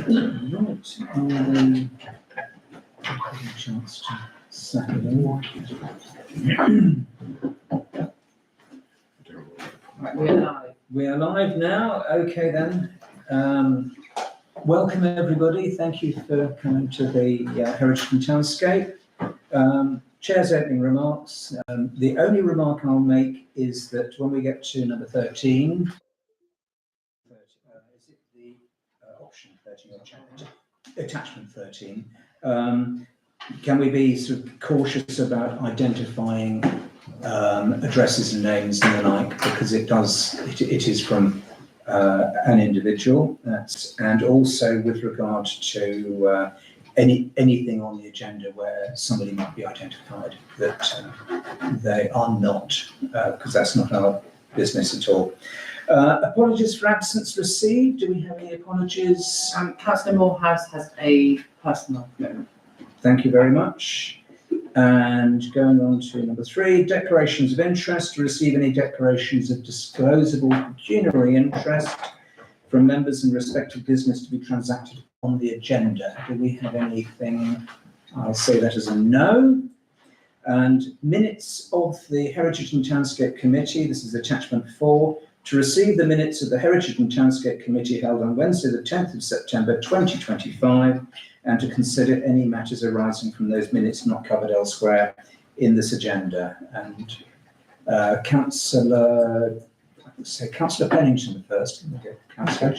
Right, a chance to settle in. Right, we're live. We are live now. Okay then. Welcome everybody. Thank you for coming to the Heritage and Townscape. Chair's opening remarks. The only remark I'll make is that when we get to number 13, is it the option 13 or attachment 13? Can we be sort of cautious about identifying addresses and names and the like, because it is from an individual, and also with regard to anything on the agenda where somebody might be identified that they are not, because that's not our business at all. Apologies for absence received. Do we have any apologies? Councillor Morehouse has a personal commitment. Thank you very much. And going on to number 3, declarations of interest. To receive any declarations of disclosable pecuniary interest from members in respect of business to be transacted on the agenda. Do we have anything? I'll say that as a no. And minutes of the Heritage and Townscape Committee. This is attachment 4. To receive the minutes of the Heritage and Townscape Committee held on Wednesday the 10th of September 2025, and to consider any matters arising from those minutes not covered elsewhere in this agenda. And Councillor Pennington first. Councillor.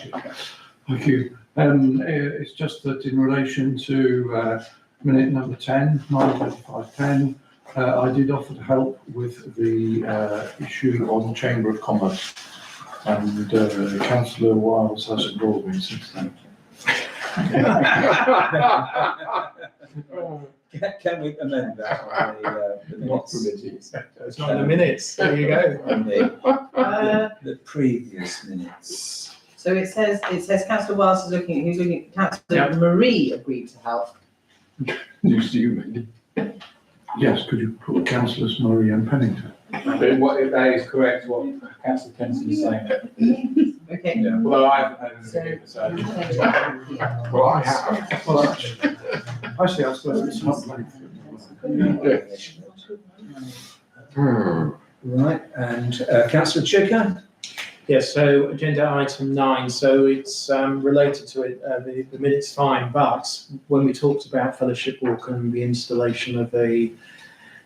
Thank you. It's just that in relation to minute number 10, 9:25:10, I did offer to help with the issue on the Chamber of Commerce, and Councillor Wiles has ignored me since then. Can we amend that on the minutes? It's not in the minutes. There you go. On the previous minutes. So it says Councillor Wiles is looking at Councillor Marie agreed to help. News to you, maybe. Yes, could you put Councillors Murray and Pennington? If that is correct, what Councillor Pennington is saying. Okay. Yeah. Well, I haven't had anything to say. Well, I have. Well, actually, I suppose it's not like. Right, and Councillor Chicker? Yes, so agenda item 9, so it's related to it, the minute's fine, but when we talked about Fellowship Walk and the installation of a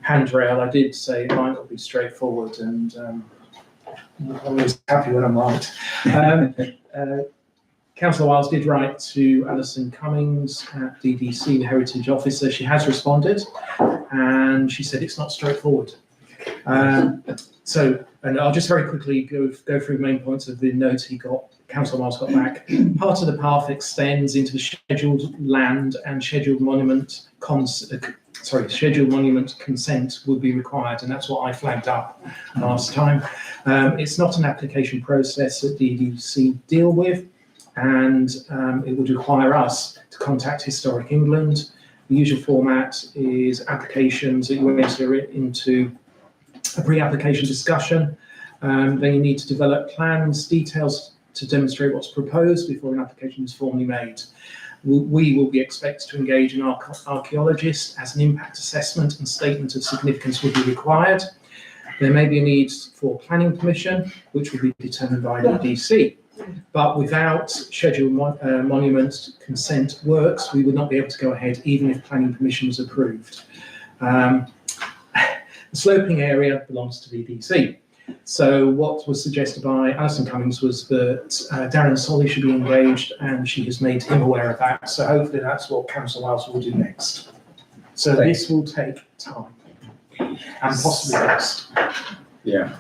handrail, I did say it might not be straightforward, and I'm always happy when I'm right. Councillor Wiles did write to Alison Cummings at DDC, the Heritage Officer. She has responded, and she said it's not straightforward. And I'll just very quickly go through the main points of the note Councillor Wiles got back. Part of the path extends into the scheduled land, and scheduled monument consent would be required, and that's what I flagged up last time. It's not an application process that DDC deal with, and it would require us to contact Historic England. The usual format is applications that you enter into a pre-application discussion. Then you need to develop plans, details to demonstrate what's proposed before an application is formally made. We will be expected to engage an archaeologist as an impact assessment, and statement of significance will be required. There may be a need for planning permission, which will be determined by the DDC. But without scheduled monument consent works, we would not be able to go ahead even if planning permission was approved. The sloping area belongs to the DDC. So what was suggested by Alison Cummings was that Darren Solly should be engaged, and she has made him aware of that. So hopefully that's what Councillor Wiles will do next. So this will take time and possibly cost. Yeah.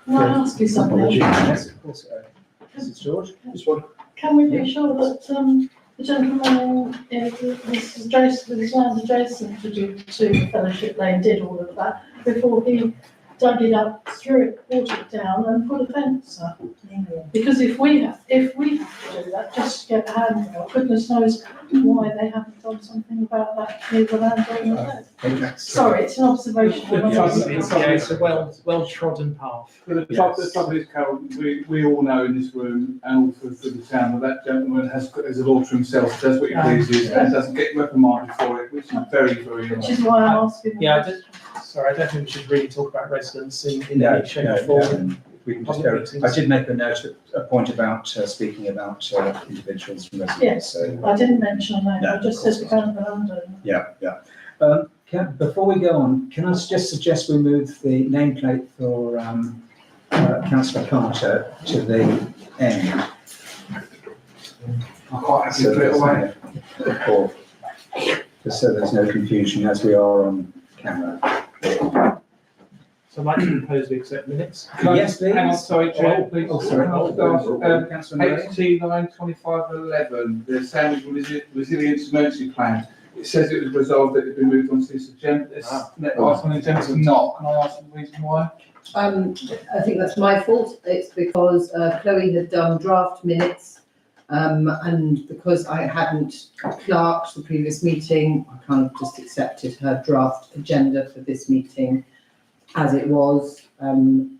Can I ask you something? Yes, of course. This is George. This one. Can we be sure that the gentleman with his land adjacent to Fellowship Lane did all of that before he dug it up, threw it, watered it down and put a fence up. Because if we have to do that, just to get a handrail, goodness knows why they haven't done something about that near the landowner there. I think that's- Sorry, it's an observation. I'm not- It's a well trodden path. But the trouble is, Carol, we all know in this room and also through the town that gentleman has a law to himself, does what he pleases and doesn't get reprimanded for it, which is very, very Which annoying. is why I'm asking. Yeah, I don't think we should really talk about residents in No, any shape no, or form. no. We can just Public go, meetings. I did make a point about speaking about individuals from residents, Yes. so. I didn't mention that, No, I just of said course the landowner. Yeah. Before we go on, can I just suggest we move the nameplate for councillor Carter to the end? I quite happy So to put it away. just so there's no confusion as we are on camera. So I'd like to propose we accept minutes. Yes, please. Hang on, sorry, Chair, please. Oh, sorry. Councillor Murray? HT 92511, the Sandwich Resilience Emergency Plan. It says it was resolved that it had been moved onto this agenda, this next on the agenda, it's not. Can I ask the reason why? I think that's my fault. It's because Chloe had done draft minutes. And because I hadn't clerked the previous meeting, I kind of just accepted her draft agenda for this meeting as it was. And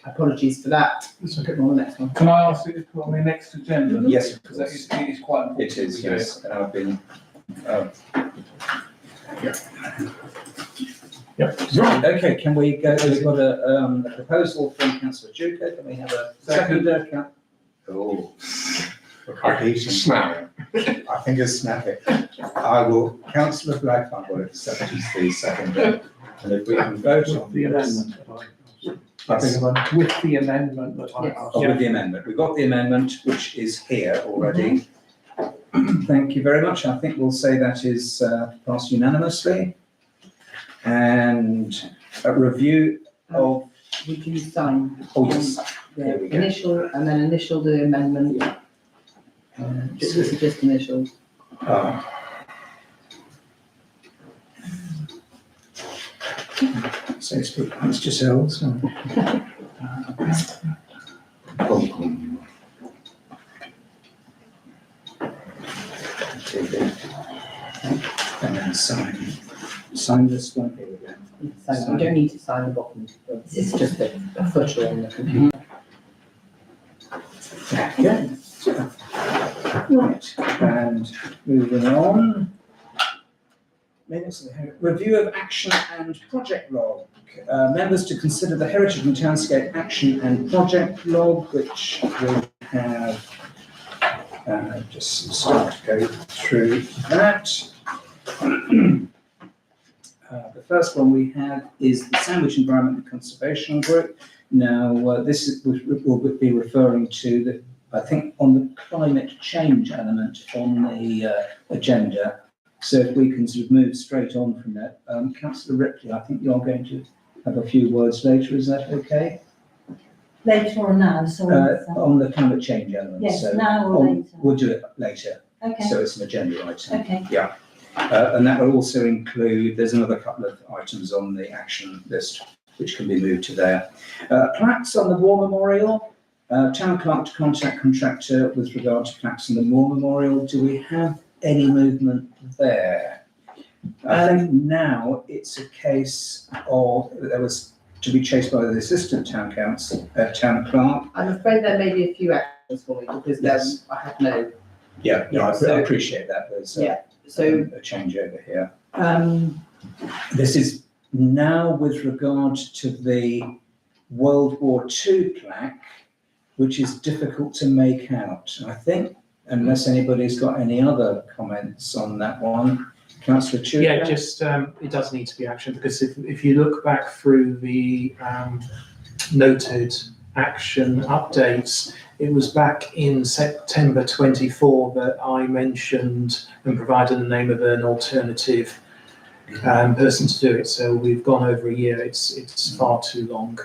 apologies for that. Let's look at on the next one. Can I ask it to put on the next agenda? Yes, of Because that course. it is quite important. It is, yes, and I've been. Right, okay, can we go, we've got a proposal from councillor Duca, can we have a second? Oh. Snap. I think it's snappy. I will, councillor Blackman will accept his second, and if we can vote on The this. amendment. I think with the amendment that I asked. Oh, with the amendment, we've got the amendment, which is here already. Thank you very much, I think we'll say that is passed unanimously. And a review of, Would you sign? oh yes, the there we go. initial and then initial the amendment? This is just initials. So speak amongst yourselves. And then sign this one, here we go. So you don't need to sign the bottom. It's just a footer on the computer. Okay. Right, and moving on. Minutes of the review of action and project log. Members to consider the Heritage and Townscape action and project log, which will have, just start to go through that. The first one we have is the Sandwich Environment and Conservation Group. Now, this will be referring to the, I think, on the climate change element on the agenda. So if we can sort of move straight on from that, Councillor Ripley, I think you're going to have a few words later. Is that okay? Later or now, so. On the climate change element. Yes, so now or later. We'll do it later. Okay, So it's an agenda item. okay. And that will also include, there's another couple of items on the action list which can be moved to there. Plaques on the War Memorial. Town clerk to contact contractor with regard to plaques on the War Memorial. Do we have any movement there? I think now it's a case of, there was to be chased by the assistant town council, town clerk. I'm afraid there may be a few actions for me because Yes. I have no. Yeah, no, I So- appreciate that. There's So, a change over here. um, This is now with regard to the World War II plaque, which is difficult to make out. I think, unless anybody's got any other comments on that one, councillor Tudor? Yeah, just, it does need to be action, because if you look back through the noted action updates, it was back in September 24 that I mentioned and provided the name of an alternative person to do it. So we've gone over a year. It's far too long.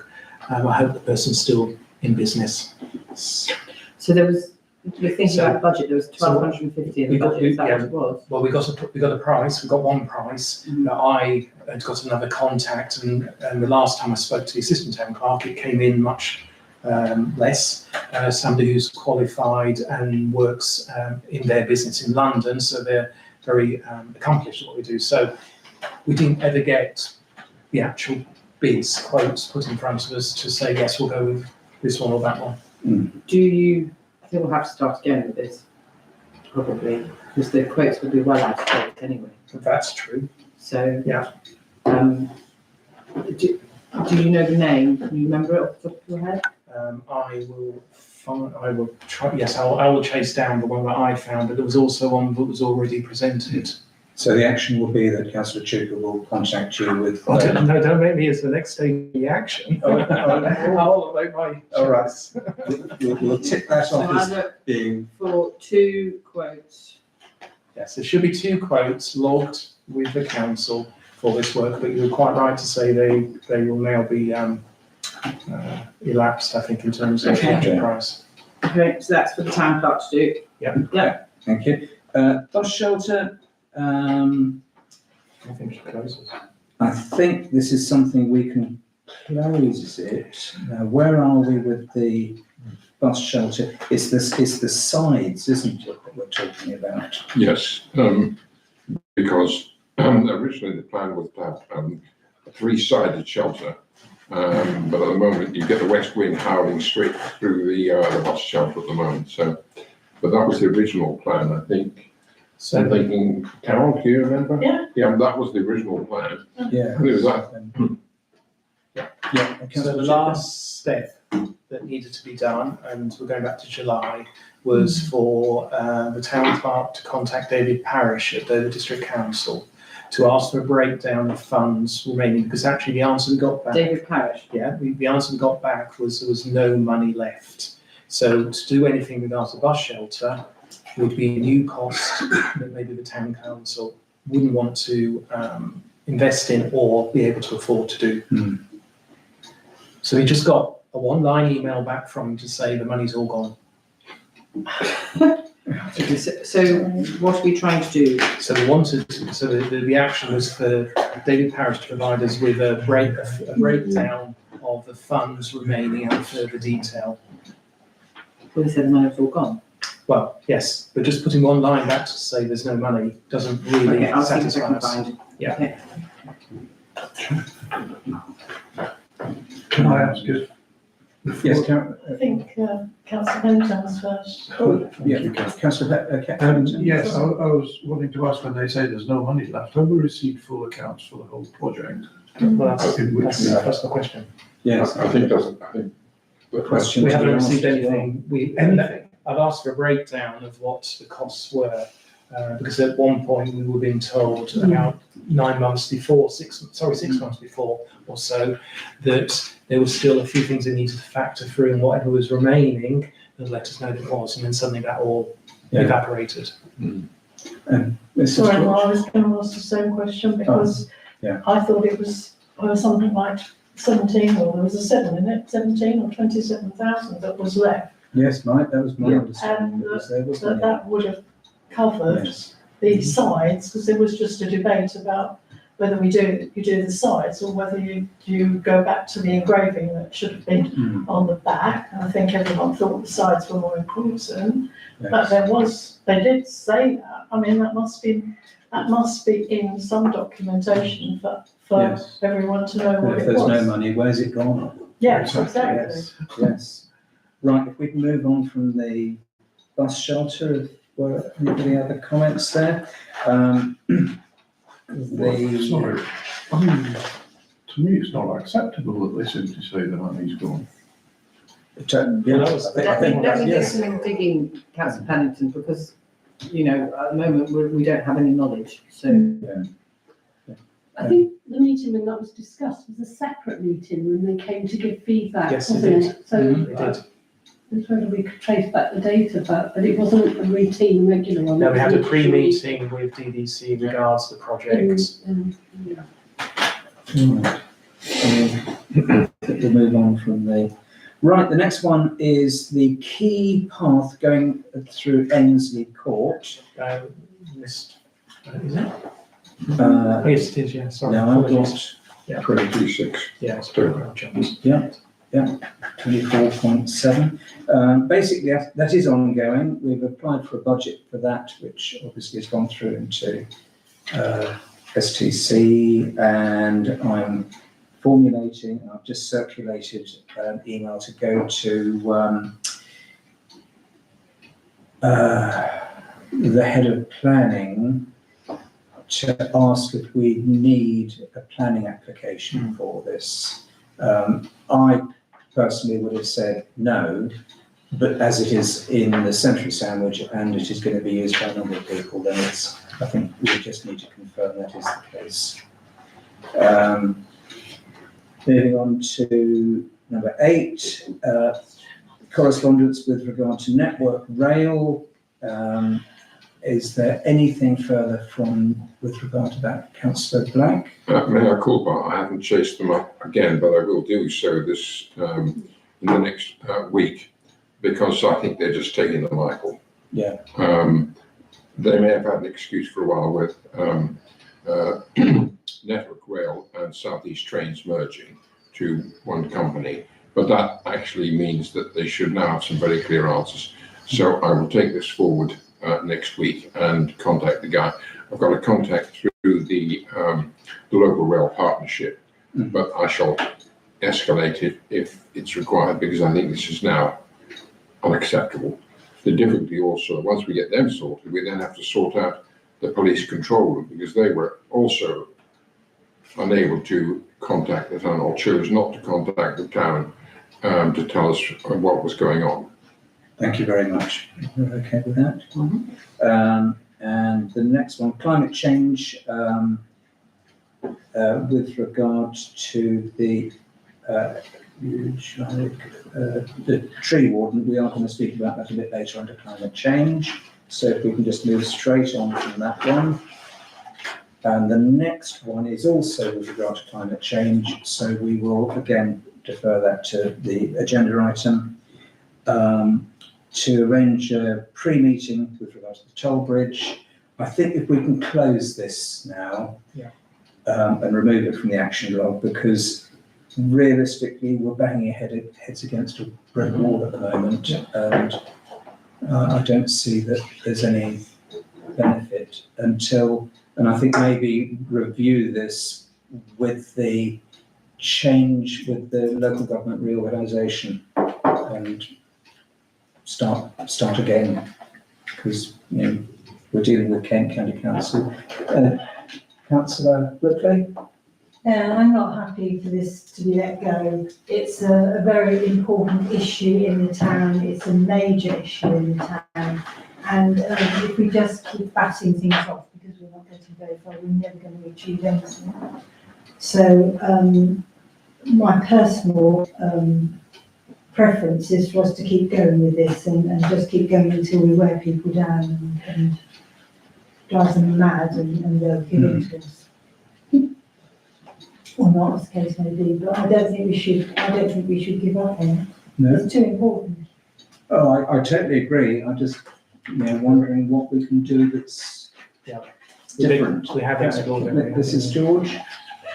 I hope the person's still in business. so there was You're thinking So- about budget, there was so 1,250 in the we got- budget, is that yeah. what it was? Well, we got a price, we got one price, Mhm. but I had got another contact, and the last time I spoke to the assistant town clerk, it came in much less. Somebody who's qualified and works in their business in London, so they're very accomplished at what we do. So we didn't ever get the actual bids, quotes put in front of us to say, yes, we'll go with this one or that one. I think we'll have to start again with this, probably, because the quotes will be well out of date anyway. That's true. So. Yeah. Do you know the name? Can you remember it off the top of your head? I will try, yes, I will chase down the one that I found, but there was also one that was already presented. So the action will be that councillor Chuka will contact you with. Oh, don't make me as the next stage of the action. I'll make my All right. choice. We'll tick that So off I as look being. for 2 quotes. Yes, there should be 2 quotes logged with the council for this work, but you're quite right to say they will now be elapsed, I think, in terms of Okay. the price. Okay, so that's for the town clerk to do. Thank you. Bus shelter, I think it closes. I think this is something we can close it. Now, where are we with the bus shelter? It's the sides, isn't it, that we're talking about? Yes, because originally the plan was to have a 3-sided shelter, but at the moment you get the west wind howling straight through the bus shelter at the moment. So, but that was the original plan, I think. So I'm thinking, Carol, do you remember? Yeah. Yeah, that was the original plan. Yeah. Who was that? Yeah. So the last step that needed to be done, and we're going back to July, was for the town clerk to contact David Parish at the district council to ask for a breakdown of funds remaining, because actually the answer we got back, David Parish. the answer we got back was there was no money left. So to do anything with regards to bus shelter would be a new cost that maybe the town council wouldn't want to invest in or be able to afford to do. So we just got a 1-line email back from him to say the money's all gone. Okay, so what are we trying to do? So we wanted, so the action was for David Parish to provide us with a breakdown of the funds remaining and further detail. Well, he said the money was all gone. Well, yes, but just putting 1 line back to say there's no money doesn't really Okay, I'll see if I satisfy can us. find. Yeah. Okay. Can I ask if? Yes, Karen. I think councillor Penton's first. Oh, yeah, councillor. Yes, I was wanting to ask, when they say there's no money left, have we received full accounts for the whole project? Well, that's Yes. the question. Yes. I think the Question. We to haven't be received asked as well. anything. I've asked for a breakdown of what the costs were, because at one point we were being told about 9 months before, 6 months before or so, that there was still a few things that needed to factor through, and whatever was remaining, they'd let us know that it was, and then suddenly that all evaporated. Mrs. Sorry, well, George? I was going to ask the same question because yeah. I thought it was something like 17, or there was a 7 in it, 17 or 27,000 that was left. Yes, Mike, that was my Yeah. understanding. And It was there, So wasn't it? that would have covered Yes. the sides, because there was just a debate about whether you do the sides or whether you go back to the engraving that should have been on the back. And I think everyone thought the sides were more important, but they did say that. I mean, that must be in some documentation for Yes. everyone to know But what if it there's no was. money, where's it gone? Yes, exactly. Yes, yes. Right, if we can move on from the bus shelter, were any other comments there? Sorry, I mean, to me, it's not acceptable that they simply say the money's gone. Let me do some digging, councillor Pennington, because, you know, at the moment, we don't have any knowledge, so. I think the meeting when that was discussed was a separate meeting when they came to give feedback, Yes, it wasn't did. it? So It did. I was wondering if we could trace back the data back, but it wasn't a routine, regular one. No, we had a It was pre-meeting with DDC in regards to the project. yeah. I mean, we'll move on from the Right, the next one is the key path going through Ensley Court. List, is it? Uh, Oh, yes, it is, yeah, sorry. Now I've Apologies. got 23.6. Yeah, it's very jumps. 24.7. Basically, that is ongoing. We've applied for a budget for that, which obviously has gone through into STC, and I'm formulating, I've just circulated an email to go to the head of planning to ask if we need a planning application for this. I personally would have said no, but as it is in the central sandwich and it is going to be used by a number of people, then I think we just need to confirm that is the case. Moving on to number 8, correspondence with regard to Network Rail. Is there anything further with regard to that, Councillor Black? May I call, but I haven't chased them up again, but I will do so this in the next week, because I think they're just taking the Michael. Yeah. They may have had an excuse for a while with Network Rail and South East Trains merging to one company, but that actually means that they should now have some very clear answers. So I will take this forward next week and contact the guy. I've got a contact through the local rail partnership, but I shall escalate it if it's required, because I think this is now unacceptable. The difficulty also, once we get them sorted, we then have to sort out the police control room, because they were also unable to contact the town, or chose not to contact the town to tell us what was going on. Thank you very much. You're okay with that? And the next one, climate change, with regard to the tree warden. We are going to speak about that a bit later under climate change. So if we can just move straight on from that one. And the next one is also with regard to climate change. So we will again defer that to the agenda item. To arrange a pre-meeting with regard to the toll bridge. I think if we can close this now, and remove it from the action log, because realistically we're banging heads against a brick wall at the moment, and I don't see that there's any benefit until, and I think maybe review this with the change with the local government reorganisation and start again, because we're dealing with Kent County Council. Councillor Ripley? Yeah, I'm not happy for this to be let go. It's a very important issue in the town. It's a major issue in the town. And if we just keep batting things off because we're not getting very far, we're never going to achieve anything. So my personal preference is for us to keep going with this and just keep going until we wear people down and drive them mad and they'll give in to us. Or not, as the case may be, but I don't think we should give up on it. No. It's too important. Oh, I totally agree. I'm just wondering what we can do that's different. We have explored it. This is George.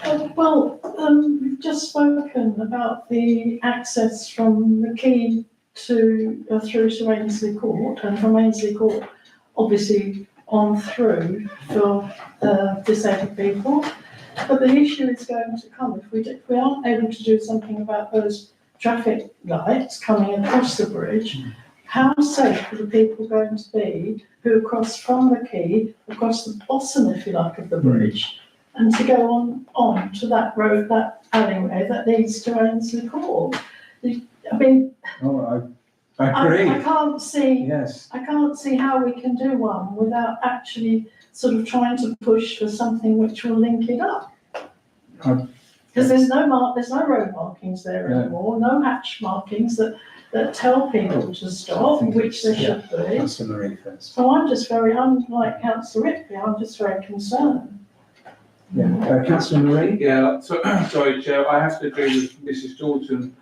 We've just spoken about the access from the quay to through to Ainsley Court, and from Ainsley Court, obviously on through for disabled people. But the issue is going to come if we aren't able to do something about those traffic lights coming across the bridge. How safe are the people going to be who cross from the quay, across the bottom, if you like, of the bridge, and to go on to that road, that alleyway that leads to Ainsley Court? I mean, I agree. I can't see. Yes. I can't see how we can do one without actually sort of trying to push for something which will link it up. Because there's no road markings there anymore, no hatch markings that tell people to stop, which there should be. Councillor Marie first. So I'm like Councillor Ripley, I'm just very concerned. Yeah, councillor Marie? Yeah, so, sorry, Chair, I have to agree with Mrs. Jordan,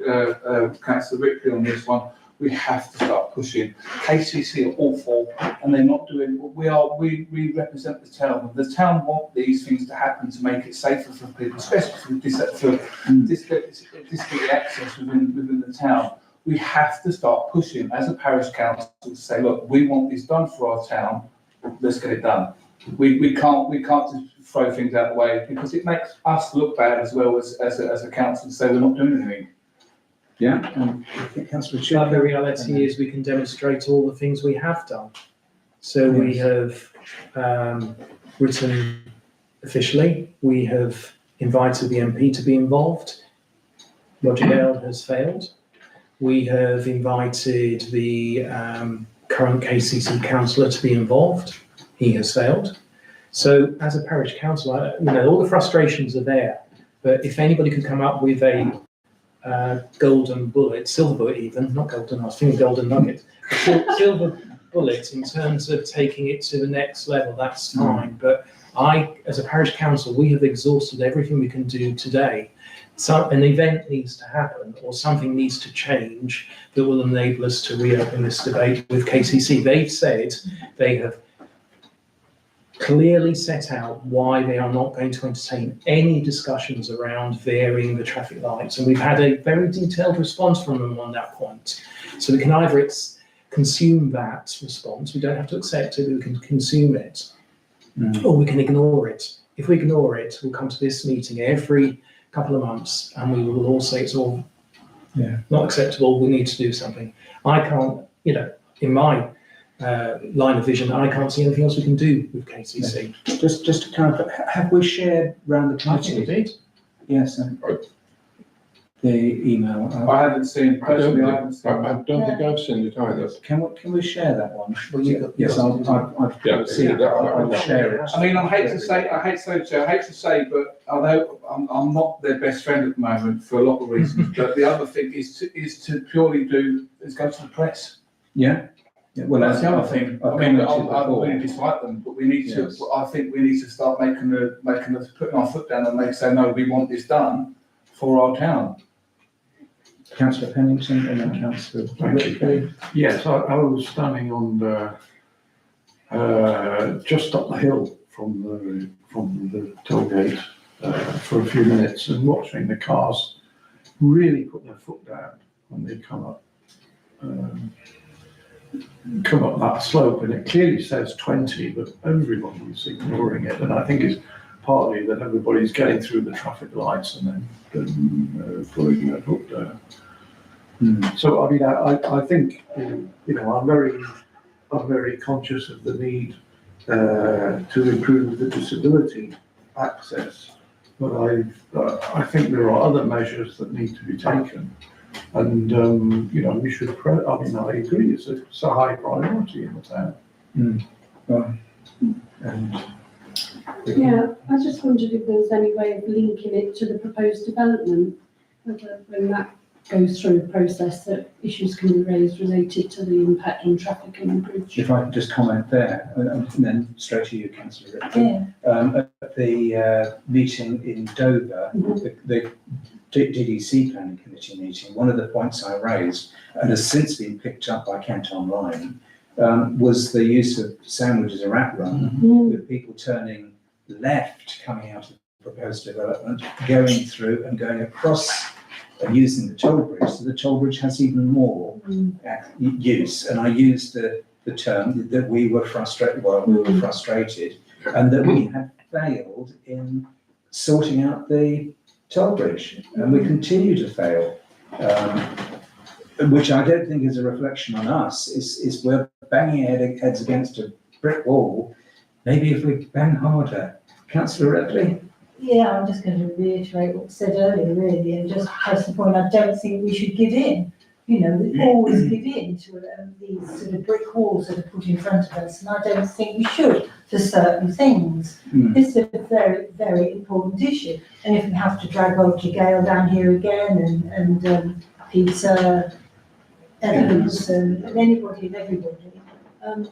Councillor Ripley on this one. We have to start pushing. KCC are awful, and they're not doing, we represent the town. The town want these things to happen to make it safer for people, especially for disability access within the town. We have to start pushing as a parish council to say, look, we want this done for our town, let's get it done. We can't just throw things out of the way, because it makes us look bad as well as a council to say we're not doing anything. Yeah, I think councillor But the Chipper. reality is we can demonstrate all the things we have done. So we have written officially, we have invited the MP to be involved. Roger Gale has failed. We have invited the current KCC councillor to be involved. He has failed. So as a parish council, all the frustrations are there. But if anybody could come up with a golden bullet, silver bullet even, not golden, I was thinking golden nugget, silver bullet in terms of taking it to the next level, that's fine. But as a parish council, we have exhausted everything we can do today. So an event needs to happen, or something needs to change that will enable us to reopen this debate with KCC. They've said they have clearly set out why they are not going to entertain any discussions around varying the traffic lights. And we've had a very detailed response from them on that point. So we can either consume that response, we don't have to accept it, we can consume it, or we can ignore it. If we ignore it, we'll come to this meeting every couple of months and we will all say it's all not acceptable, we need to do something. I can't, in my line of vision, I can't see anything else we can do with KCC. Just to clarify, have we shared around the committee? Indeed. Yes, the email. I haven't seen, personally, I haven't seen. I don't think I've seen it either. Can we share that one? Well, Yes, I'll see it. I'll share it. I mean, I hate to say, but although I'm not their best friend at the moment for a lot of reasons, but the other thing is to purely go to the press. Yeah. Well, That's the other thing. I mean, I really I've dislike them, but we need to. I think we need to start putting our foot down and say no. We want this done for our town. Councillor Pennington and then Councillor Ripley. Yes, I was standing on just up the hill from the tollgate for a few minutes and watching the cars really put their foot down when they come up that slope, and it clearly says 20, but everybody's ignoring it, and I think it's partly that everybody's getting through the traffic lights and then pulling their foot down. So I mean, I think I'm very conscious of the need to improve the disability access, but I think there are other measures that need to be taken. And, we should, I agree, it's a high priority in the town. And Yeah, I just wondered if there was any way of linking it to the proposed development, whether when that goes through a process that issues can be raised related to the impact on traffic on the bridge. if I could just comment there, and then straight to you, Councillor Ripley. Yeah. At the meeting in Dover, the DDC Planning Committee meeting, one of the points I raised, and has since been picked up by Kent Online, was the use of sandwich as a rat run, with people turning left coming out of the proposed development, going through and going across and using the toll bridge. So the toll bridge has even more use. And I used the term that we were frustrated, and that we had failed in sorting out the toll bridge, and we continue to fail, which I don't think is a reflection on us. Is we're banging our heads against a brick wall. Maybe if we bang harder. Councillor Ripley? Yeah, I'm just going to reiterate what was said earlier, really, and just press the point. I don't think we should give in. We always give in to these sort of brick walls that are put in front of us, and I don't think we should for certain things. This is a very, very important issue, and if we have to drag Roger Gale down here again, and Peter Evans, and anybody and everybody,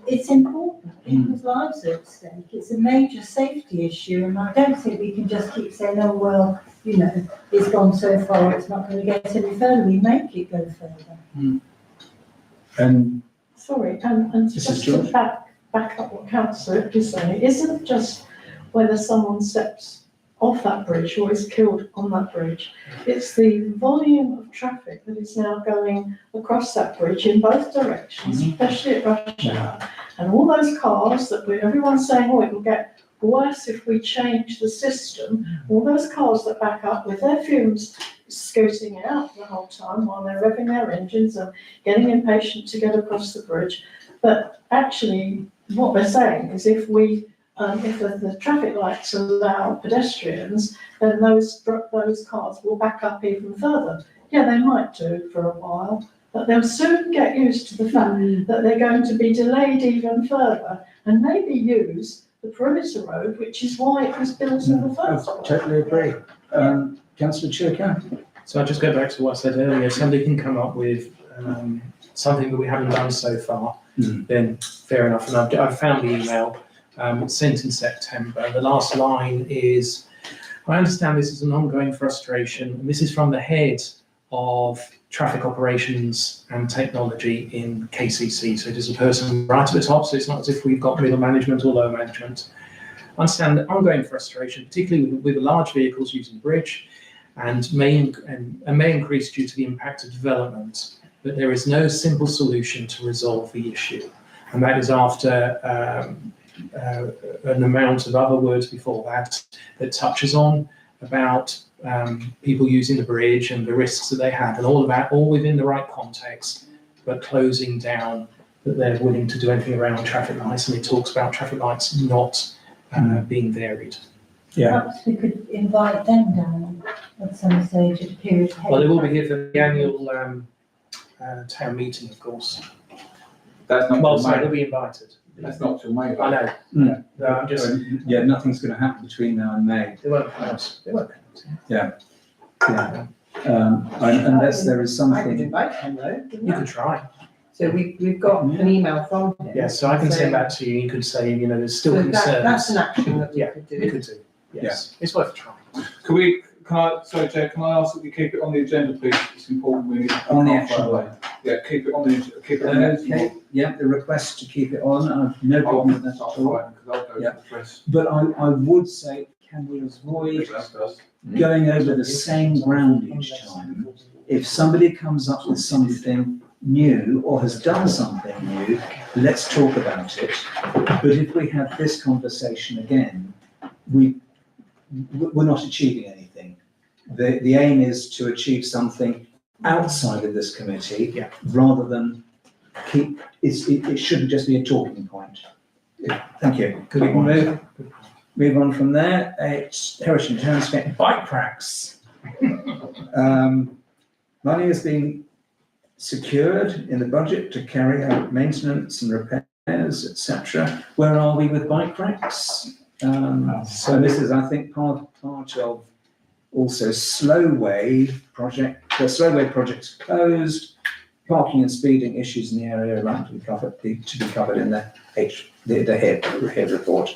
it's important. People's lives are at stake. It's a major safety issue, and I don't think we can just keep saying, oh, well, you know, it's gone so far, it's not going to get any further. We make it go further. And Sorry, and Mrs. just George? to back up what Councillor is saying, it isn't just whether someone steps off that bridge or is killed on that bridge. It's the volume of traffic that is now going across that bridge in both directions, especially at rush hour. And all those cars that everyone's saying, oh, it will get worse if we change the system. All those cars that back up with their fumes scooting out the whole time while they're revving their engines and getting impatient to get across the bridge. But actually, what they're saying is if the traffic lights allow pedestrians, then those cars will back up even further. Yeah, they might do for a while, but they'll soon get used to the fact that they're going to be delayed even further and maybe use the perimeter road, which is why it was built in the first place. totally agree. Councillor Chirka? So I'll just go back to what I said earlier. If somebody can come up with something that we haven't done so far, then fair enough. And I've found the email sent in September. The last line is, I understand this is an ongoing frustration, and this is from the head of traffic operations and technology in KCC. So it is a person right at the top, so it's not as if we've got middle management or lower management. I understand the ongoing frustration, particularly with the large vehicles using the bridge, and may increase due to the impact of development, but there is no simple solution to resolve the issue. And that is after an amount of other words before that touches on about people using the bridge and the risks that they have, and all within the right context, but closing down that they're willing to do anything around traffic lights, and it talks about traffic lights not being varied. Yeah. Perhaps we could invite them down at some stage at a period ahead. Well, they will be here for the annual town meeting, of course. That's not Well, till sorry, May. they'll be invited. That's not till May. I know. Mm. No, I'm just, Yeah, nothing's going to happen between now and May. they won't pass. They won't pass. Yeah. Unless there is I could something. invite him though, couldn't You I? could try. So we've got an email from him. Yes, so I can So- send that to you. You could say, you know, there's still so concerns. that's an action that we Yeah, could You do. could do. Yes, it's worth a try. Sorry, Chair, can I ask that we keep it on the agenda, please? It's important. We need to On the keep action line. Yeah, keep it on the agenda. Okay, yeah, the request to keep it on, I've no problem with that at all. Because I'll go Yeah. to the press. But I would say, can we avoid going over the same ground each time? If somebody comes up with something new or has done something new, let's talk about it. But if we have this conversation again, we're not achieving anything. The aim is to achieve something outside of this committee, rather than it shouldn't just be a talking point. Thank you. Could we move on from there? It's Heritage and Townscape bike racks. Money has been secured in the budget to carry out maintenance and repairs, etc. Where are we with bike racks? So this is, I think, part of also slow wave project. The slow wave project's closed. Parking and speeding issues in the area are likely to be covered in the head report.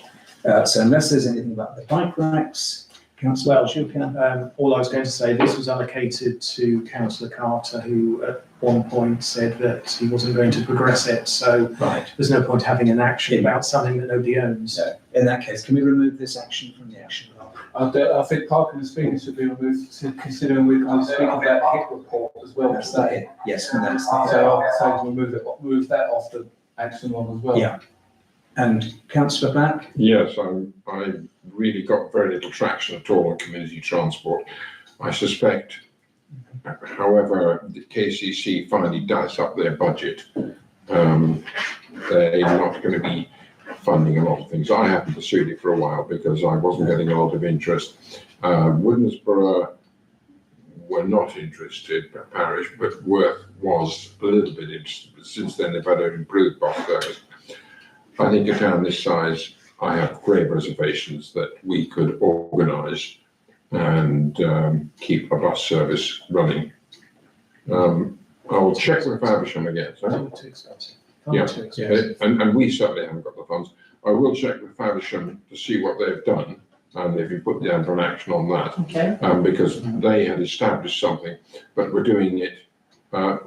So unless there's anything about the bike racks, Councillor Chilcott. All I was going to say, this was allocated to Councillor Carter, who at one point said that he wasn't going to progress it, so Right. there's no point having an action about something that nobody owns. So in that case, can we remove this action from the action block? I think parking and speeding should be removed, considering we're going to speak about the hit report as well. That's that it. Yes, and that's So that. I'll say move that off the action log as well. Yeah. And Councillor Black? Yes, I really got very little traction at all on community transport. I suspect, however, the KCC finally does up their budget, they're not going to be funding a lot of things. I haven't pursued it for a while because I wasn't getting a lot of interest. Woodensborough were not interested, parish, but Worth was a little bit interested. But since then, they've had an improved bus service. I think a town this size, I have grave reservations that we could organise and keep a bus service running. I'll check with Faversham again. It's So. too expensive. far Yeah. too expensive. And we certainly haven't got the funds. I will check with Faversham to see what they've done, and if you put down for an action on that, Okay. because they had established something, but were doing it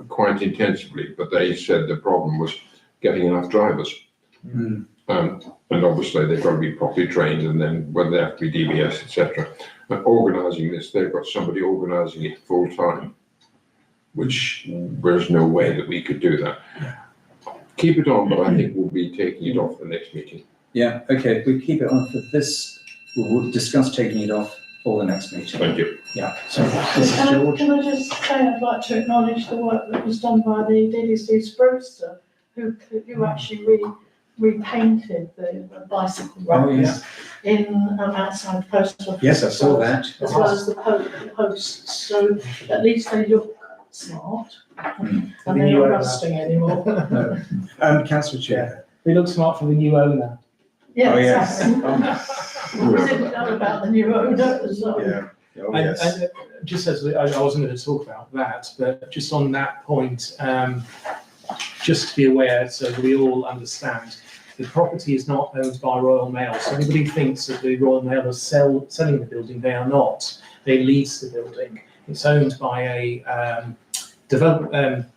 quite intensively. But they said the problem was getting enough drivers. Mm. And obviously they've got to be properly trained, and then whether they have to be DBS, etc. And organising this, they've got somebody organising it full time, which there's no way that we could do that. Keep it on, but I think we'll be taking it off the next meeting. Yeah, okay, if we keep it on for this, we'll discuss taking it off for the next meeting. Thank you. Yeah, so Mrs. George. Can I just say, I'd like to acknowledge the work that was done by the DDC Spruster, who actually repainted the bicycle Oh, ramps in outside the post office. Yes, I saw that. As well as the posts, so at least they look smart and The they're new not owner. rusting anymore. Councillor Chair. They look smart for the new owner. Yeah, Oh, yes. exactly. We didn't know about the new owner as well. Yeah. Oh, And, yes. and just as I wasn't going to talk about that, but just on that point, just to be aware, so we all understand, the property is not owned by Royal Mail. So anybody thinks that the Royal Mail are selling the building, they are not. They lease the building. It's owned by a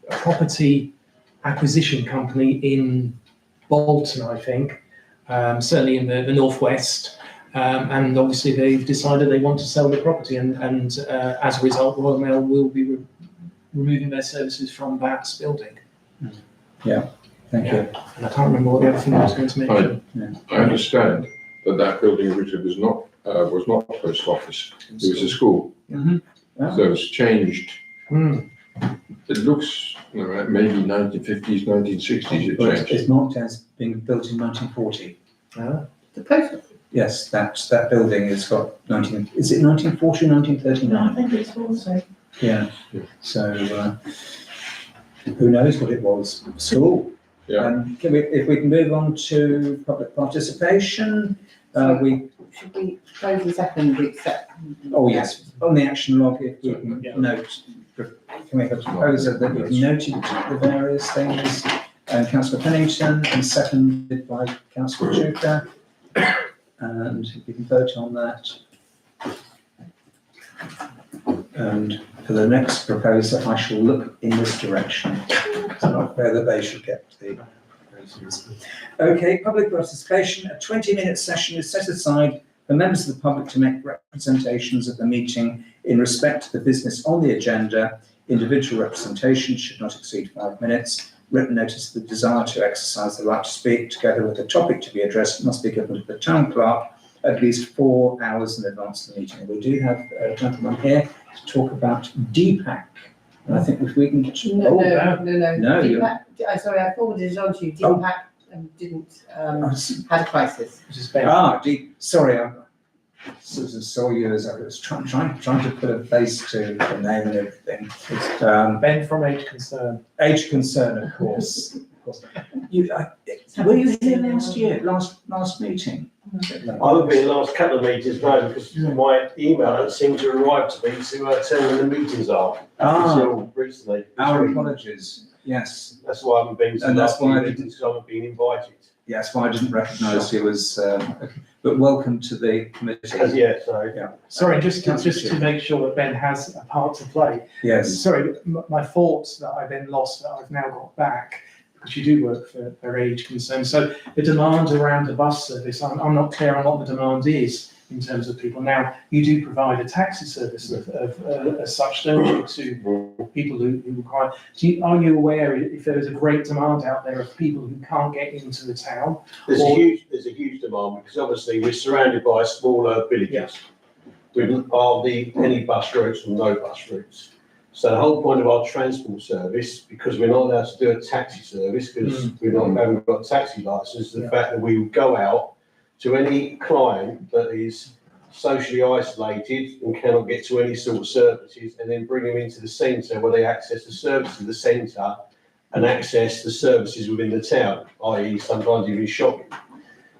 property acquisition company in Bolton, I think, certainly in the northwest. And obviously they've decided they want to sell the property, and as a result, Royal Mail will be removing their services from that building. Thank you. And I can't remember what the other thing I was going to mention. I understand that building originally was not a post office. It was a school. Mhm. So it's changed. Hmm. It looks, maybe 1950s, 1960s it Well, changed. it's marked as being built in 1940. Ah. The post office. Yes, that building has got is it 1940 or No, I 1939? think it's also. Yeah, so, who knows what it was? School. Yeah. If we can move on to public participation, Should we close the second, we accept? oh yes, on the action log, if we can note, can we have a proposer that we've noted the various things? And councillor Pennington, and seconded by councillor Chuka. And we can vote on that. And for the next proposer, I shall look in this direction. It's not fair that they should get the proposals. Okay, public participation, a 20-minute session is set aside for members of the public to make representations at the meeting in respect to the business on the agenda. Individual representation should not exceed 5 minutes. Written notice of the desire to exercise the right to speak, together with the topic to be addressed, must be given to the town clerk at least 4 hours in advance of the meeting. We do have a gentleman here to talk about DPAC. And I think if we can get No. No, you're- DPAC, sorry, I forwarded it on to you. Oh. DPAC didn't, had a crisis. Which is fair. Sorry, I sort of saw you as I was trying to put a face to the name and everything. Ben from Age Concern. Age concern, of course. Were you here last year, last meeting? I haven't been in the last couple of meetings now because my email doesn't seem to arrive to me to tell when the meetings are until recently. Our apologies. Yes, That's why I haven't been to the And that's last few why I meetings, because I haven't been invited. yes, well, I didn't recognise you as, but welcome to the committee. Yeah, so. Sorry, just to make sure that Ben has a part to play. Yes, Sorry, my thoughts that I then lost that I've now got back, because you do work for Age Concern. So the demand around the bus service, I'm not clear on what the demand is in terms of people. Now, you do provide a taxi service as such, don't you, to people who require. Are you aware if there is a great demand out there of people who can't get into the town? There's a huge demand because obviously we're surrounded by smaller villages with hardly any bus routes and no bus routes. So the whole point of our transport service, because we're not allowed to do a taxi service because haven't got a taxi licence, the fact that we would go out to any client that is socially isolated and cannot get to any sort of services, and then bring them into the centre where they access the services of the centre and access the services within the town, i.e. sometimes even shopping.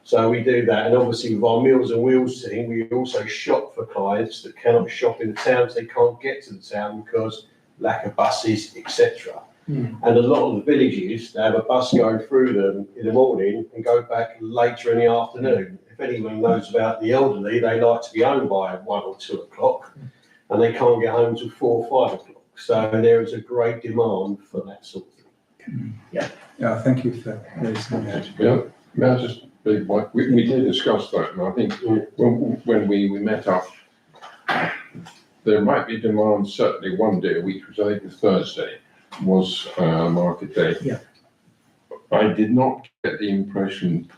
So we do that, and obviously with our Meals and Wheels team, we also shop for clients that cannot shop in the towns, they can't get to the town because lack of buses, etc. And a lot of the villages, they have a bus go through them in the morning and go back later in the afternoon. If anyone knows about the elderly, they like to be home by 1 or 2 o'clock, and they can't get home till 4 or 5 o'clock. So there is a great demand for that sort of thing. Yeah, thank you for raising that. Yeah, may I just, we did discuss that, and I think when we met up, there might be demand certainly one day a week, which I think is Thursday, was market day. Yeah. I did not get the impression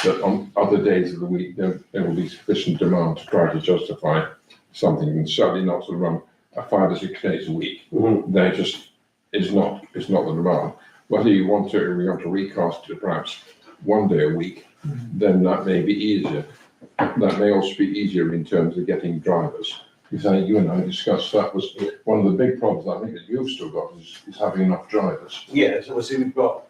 that on other days of the week there will be sufficient demand to try to justify something, and certainly not to run 5 or 6 days a week. There just is not the demand. Whether we want to recast it perhaps 1 day a week, then that may be easier. That may also be easier in terms of getting drivers. Because I think you and I discussed that was one of the big problems I think that you've still got is having enough drivers. Yeah, so obviously we've got,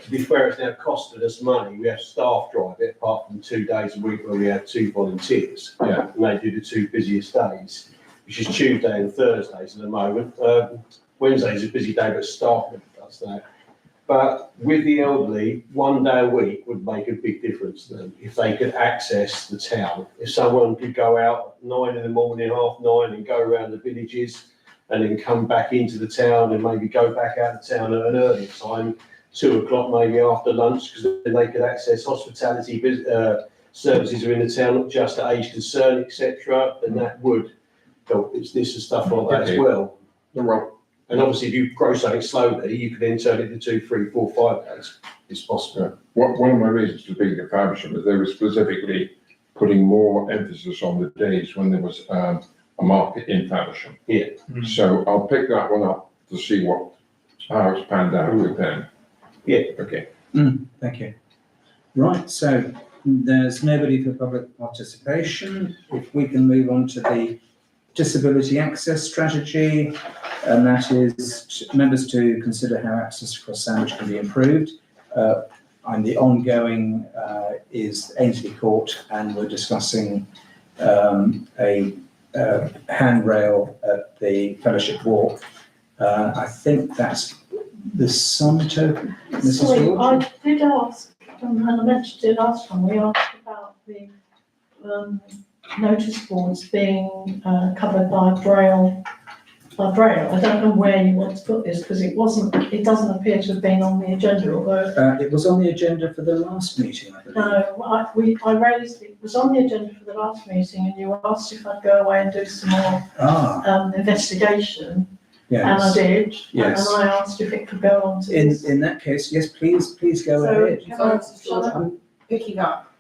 to be fair, it's now costed us money. We have staff drive it, apart from 2 days a week where we have 2 volunteers. Yeah. And they do the 2 busiest days, which is Tuesday and Thursdays at the moment. Wednesday is a busy day, but staff does that. But with the elderly, 1 day a week would make a big difference to them if they could access the town. If someone could go out at 9 in the morning, 8:30, and go around the villages and then come back into the town and maybe go back out of town at an earlier time, 2 o'clock maybe after lunch, because then they could access hospitality services are in the town, not just at age concern, etc. And that would help. It's this and stuff like that as well. Well, And obviously, if you grow something slowly, you can then turn it into 2, 3, 4, 5 days. It's possible. one of my reasons for being at Faversham is they were specifically putting more emphasis on the days when there was a market in Faversham. Yeah. So I'll pick that one up to see how it's panned out with them. Yeah. Okay. Thank you. Right, so there's nobody for public participation. If we can move on to the disability access strategy, and that is members to consider how access across Sandwich can be improved. And the ongoing is Ainsley Court, and we're discussing a handrail at the Fellowship Walk. I think that's the sum total, Mrs. Sorry, George? I did ask, and I mentioned it last time, we asked about the notice boards being covered by Braille. I don't know where you want to put this, because it doesn't appear to have been on the agenda, although. It was on the agenda for the last meeting, I believe. No, I raised, it was on the agenda for the last meeting, and you asked if I'd go away and do some more investigation. Yes. And I did. Yes. And I asked if it could go on to this. In that case, yes, please go So, ahead. I'm picking up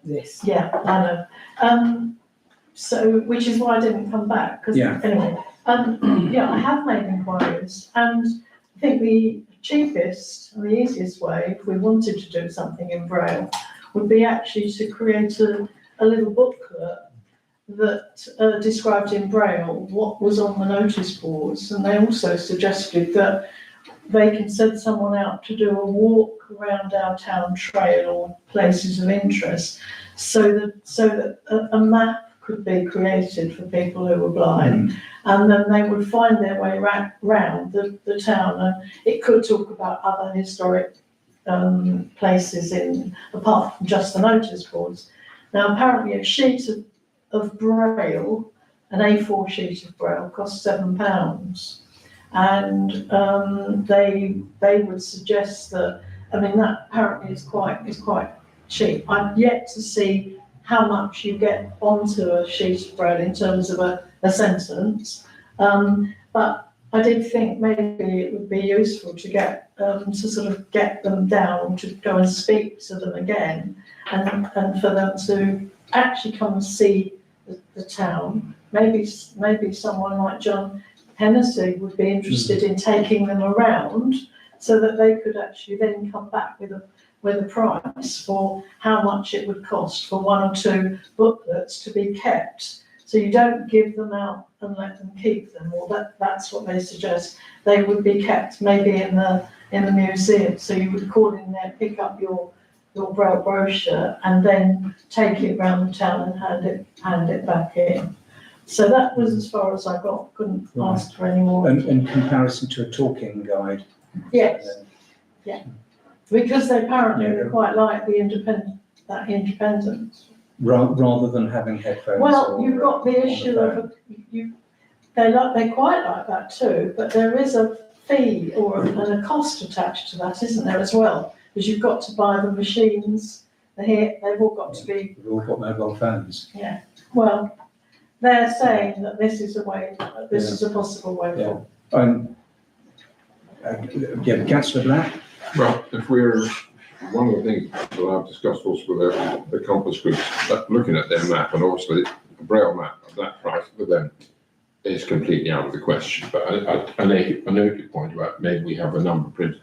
this. Yeah, I know. So, which is why I didn't come back, because Yeah. anyway, I have made inquiries, and I think the cheapest and the easiest way, if we wanted to do something in Braille, would be actually to create a little booklet that described in Braille what was on the notice boards, and they also suggested that they can send someone out to do a walk around our town trail or places of interest, so that a map could be created for people who were blind, and then they would find their way round the town, and it could talk about other historic places apart from just the notice boards. Now, apparently a sheet of Braille, an A4 sheet of Braille, costs £7, and they would suggest that. I mean, that apparently is quite cheap. I've yet to see how much you get onto a sheet of Braille in terms of a sentence, but I did think maybe it would be useful to get to sort of get them down, to go and speak to them again, and for them to actually come and see the town. Maybe someone like John Hennessy would be interested in taking them around, so that they could actually then come back with a price for how much it would cost for 1 or 2 booklets to be kept. So you don't give them out and let them keep them, or that's what they suggest. They would be kept maybe in the museum. So you would call in there, pick up your Braille brochure, and then take it around the town and hand it back in. So that was as far as I got. Couldn't ask for any more. In comparison to a talking guide. Yes, because they apparently quite like the independence. Rather than having headphones. Well, or you've got the on issue phone. of, they quite like that too, but there is a fee and a cost attached to that, isn't there, as well? Because you've got to buy the machines, they've all got to be, We've all got mobile phones. well, they're saying that this is a way, this is a possible way forward. Yeah, Councillor Black? Well, one of the things that I've discussed also with the Compass Group, that looking at their map, and obviously a Braille map of that price for them is completely out of the question. But I know your point about maybe we have a number printed.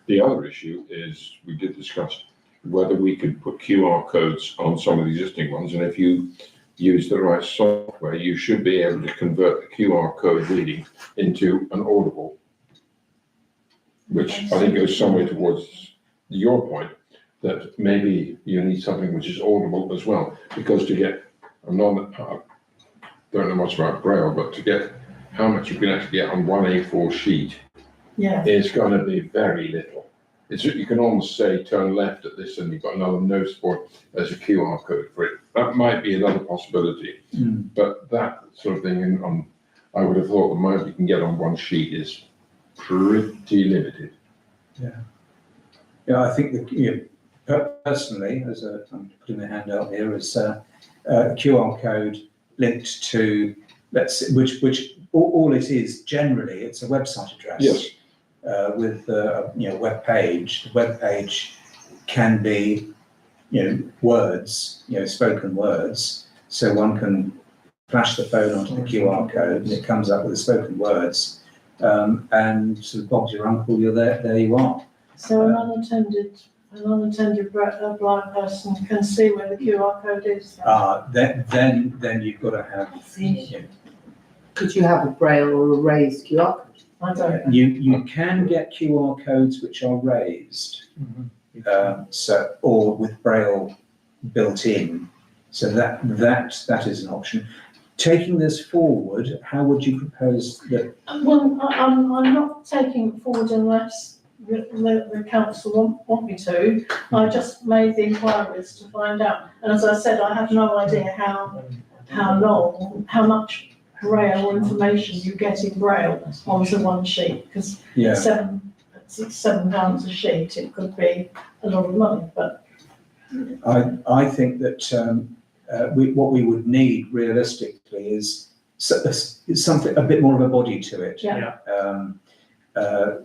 The other issue is we did discuss whether we could put QR codes on some of the existing ones, and if you use the right software, you should be able to convert the QR code reading into an audible, which I think goes somewhere towards your point, that maybe you need something which is audible as well, because to get, I don't know much about Braille, but to get how much you can actually get on one A4 sheet is going to be very little. You can almost say turn left at this and you've got another notice board as a QR code for it. That might be another possibility, but that sort of thing, I would have thought the most you can get on one sheet is pretty limited. Yeah, I think personally, I'm putting my hand out here, as a QR code linked to, which all it is generally, it's a website address. Yes. With web page. The web page can be, words, spoken words. So one can flash the phone onto the QR code and it comes up with the spoken words. And sort of Bob's your uncle, you're there you are. So an unattended blind person can see where the QR code is. Then you've got to have. Could you have a braille or a raised QR code? I don't know. You can get QR codes which are raised, or with Braille built in. So that is an option. Taking this forward, how would you propose that? Well, I'm not taking it forward unless the council want me to. I just made the inquiries to find out, and as I said, I have no idea how much Braille information you get in Braille onto one sheet, because £7 a sheet, it could be a lot of money, but. I think that what we would need realistically is something, a bit more of a body to it. A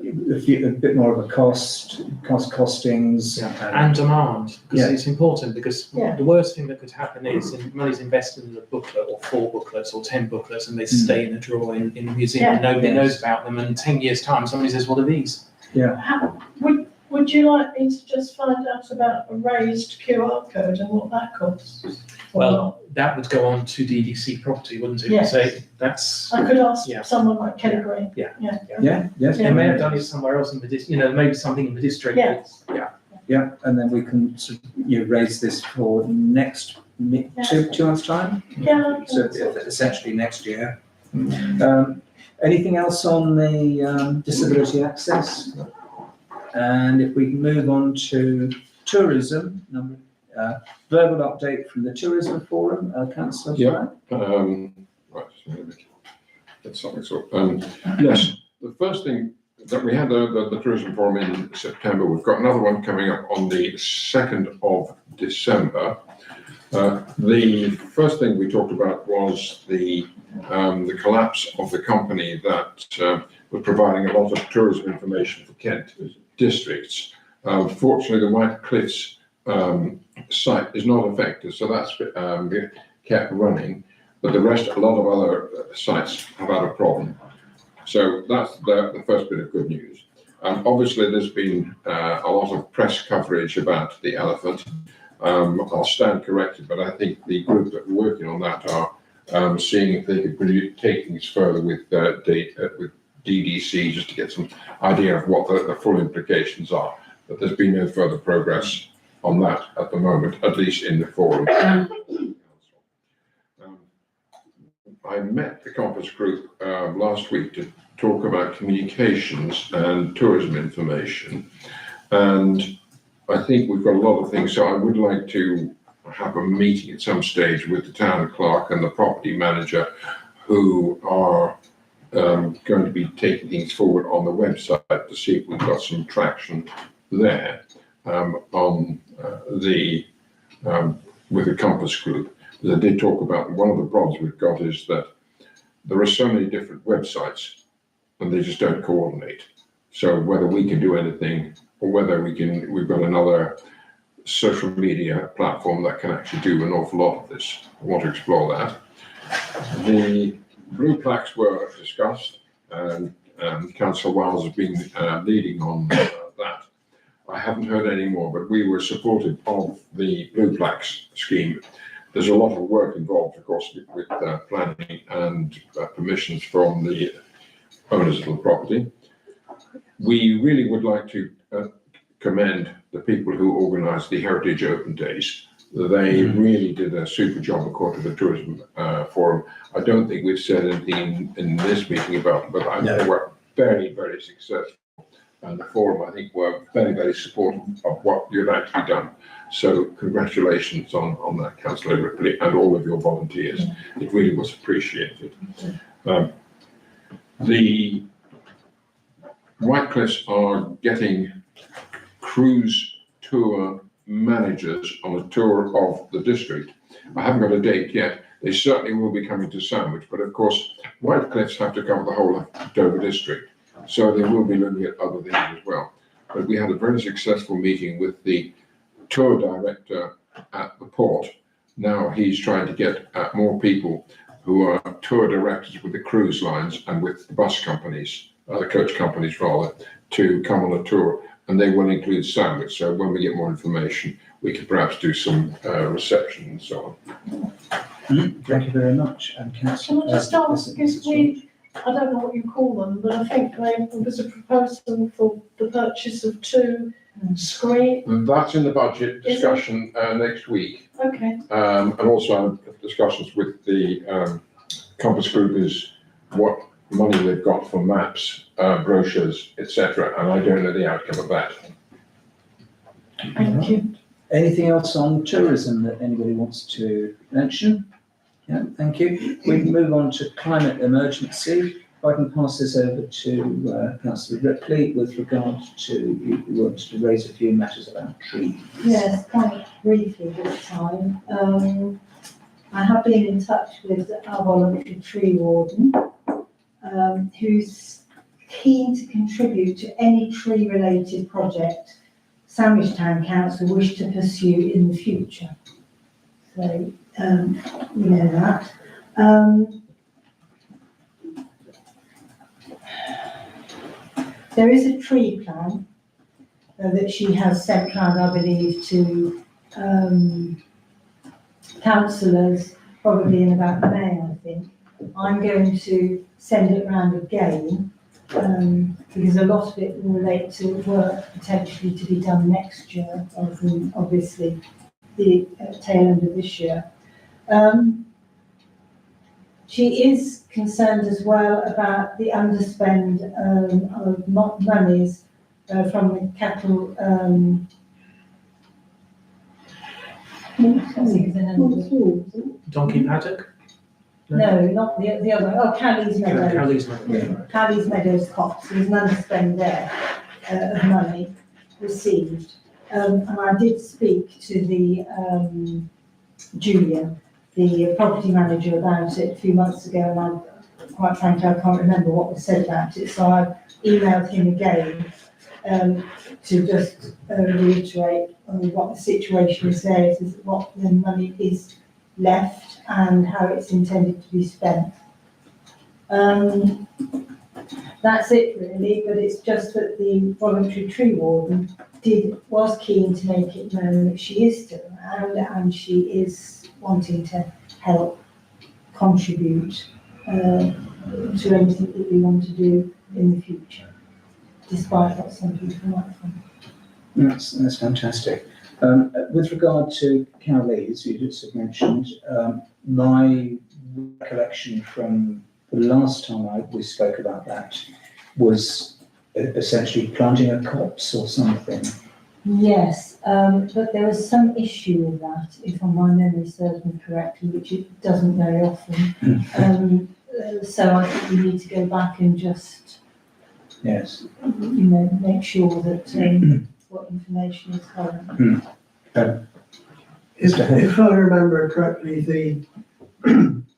bit more of a costings. And demand, because it's important, because Yeah. the worst thing that could happen is money's invested in a booklet or 4 booklets or 10 booklets and they stay in a drawer in the museum and nobody knows about them, and in 10 years' time somebody says, what are these? Would you like me to just find out about a raised QR code and what that costs? Well, that would go on to DDC property, wouldn't it? Yes. Say, that's, I could ask someone like Kelly Green. Yes. they may have done it somewhere else in the district, maybe something in the district. Yes. Yeah, and then we can sort of, raise this for next 2 months' time. So essentially next year. Anything else on the disability access? And if we can move on to tourism, verbal update from the tourism forum, Councillor. Right, that's something yes, the first thing that we had the tourism forum in September, we've got another one coming up on the 2nd of December. The first thing we talked about was the collapse of the company that was providing a lot of tourism information for Kent districts. Fortunately, the White Cliffs site is not affected, so that's kept running, but a lot of other sites have had a problem. So that's the first bit of good news. Obviously, there's been a lot of press coverage about the elephant. I'll stand corrected, but I think the group that are working on that are seeing if they could take things further with DDC, just to get some idea of what the full implications are. But there's been no further progress on that at the moment, at least in the forum. I met the Compass Group last week to talk about communications and tourism information. And I think we've got a lot of things, so I would like to have a meeting at some stage with the town clerk and the property manager who are going to be taking things forward on the website to see if we've got some traction there on with the Compass Group. They did talk about one of the problems we've got is that there are so many different websites and they just don't coordinate. So whether we can do anything or whether we've got another social media platform that can actually do an awful lot of this. I want to explore that. The blue plaques were discussed and Councillor Wiles has been leading on that. I haven't heard any more, but we were supportive of the blue plaques scheme. There's a lot of work involved, of course, with planning and permissions from the owners of the property. We really would like to commend the people who organised the Heritage Open Days. They really did a super job according to the Tourism Forum. I don't think we've said anything in this meeting about it, but I know we're very, very successful. And the forum, I think, were very, very supportive of what you'd actually done. So congratulations on that, Councillor Ripley, and all of your volunteers. It really was appreciated. The Whitecliffs are getting cruise tour managers on a tour of the district. I haven't got a date yet. They certainly will be coming to Sandwich, but of course, Whitecliffs have to cover the whole of Dover district. So they will be looking at other things as well. But we had a very successful meeting with the tour director at the port. Now he's trying to get more people who are tour directors with the cruise lines and with the bus companies, the coach companies rather, to come on a tour. And they will include Sandwich. So when we get more information, we can perhaps do some reception and so on. Thank you very much. Can I just ask, is I don't know what you call them, but I think there was a proposal for the purchase of 2 screens. And that's in the budget discussion next week. Okay. And also discussions with the Compass Group is what money they've got for maps, brochures, etc. And I don't know the outcome of that. Thank you. Anything else on tourism that anybody wants to mention? Yeah, thank you. We can move on to climate emergency. If I can pass this over to Councillor Ripley with regard to, you wanted to raise a few matters about trees. Yes, quite briefly this time. I have been in touch with our voluntary tree warden, who's keen to contribute to any tree-related project Sandwich Town Council wish to pursue in the future. So, we know that. There is a tree plan that she has sent round, I believe, to councillors, probably in about May, I think. I'm going to send it round again, because a lot of it will relate to work potentially to be done next year, rather than obviously the tail end of this year. She is concerned as well about the underspend of monies from the capital. Donkey Paddock? No, not the other. Oh, Callie's Meadows. Callie's Meadows. Callie's Meadows Copse. There's an underspend there of money received. And I did speak to the Julia, the property manager, about it a few months ago, and I'm quite frankly, I can't remember what was said about it. So I emailed him again to just reiterate what the situation is there, is what the money is left and how it's intended to be spent. That's it really, but it's just that the voluntary tree warden was keen to make it known that she is still around and she is wanting to help contribute to anything that we want to do in the future, despite what some people might think. That's fantastic. With regard to Cowley, as you just have mentioned, my recollection from the last time we spoke about that was essentially planting a copse or something. Yes, but there was some issue with that, if my memory serves me correctly, which it doesn't very often. So I think we need to go back and just, Yes. make sure that what information is current. If I remember correctly, the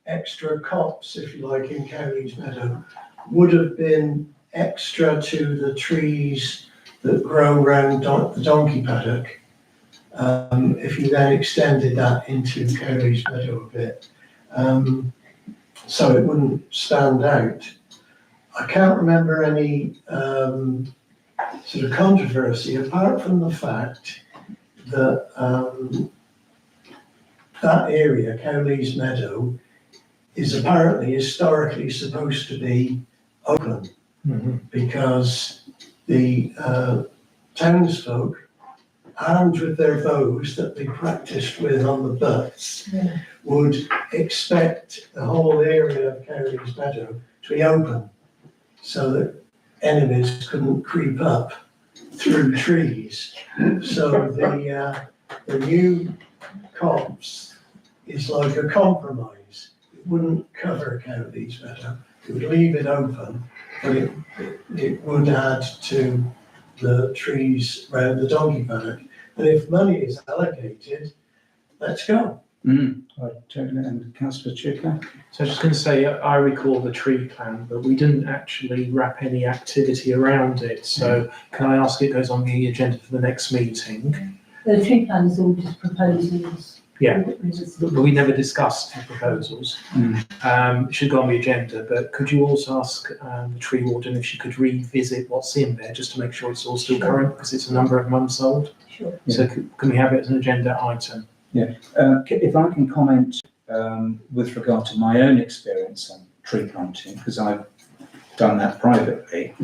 extra copse, if you like, in Cowley's Meadow would have been extra to the trees that grow around the donkey paddock. If you then extended that into Cowley's Meadow a bit, so it wouldn't stand out. I can't remember any sort of controversy apart from the fact that that area, Cowley's Meadow, is apparently historically supposed to be open because the townsfolk, armed with their bows that they practiced with on the butts, would expect the whole area of Cowley's Meadow to be open so that enemies couldn't creep up through trees. So the new copse is like a compromise. It wouldn't cover Cowley's Meadow. It would leave it open, but it would add to the trees around the donkey paddock. And if money is allocated, let's go. I totally, and Councillor Chicker? So I was just going to say, I recall the tree plan, but we didn't actually wrap any activity around it. So can I ask it goes on the agenda for the next meeting? The tree plan is all just proposals. Yeah, but we never discussed the proposals. It should go on the agenda, but could you also ask the tree warden if she could revisit what's in there, just to make sure it's all still current, because it's a number of months old? Sure. So can we have it as an agenda item? If I can comment with regard to my own experience on tree planting, because I've done that privately,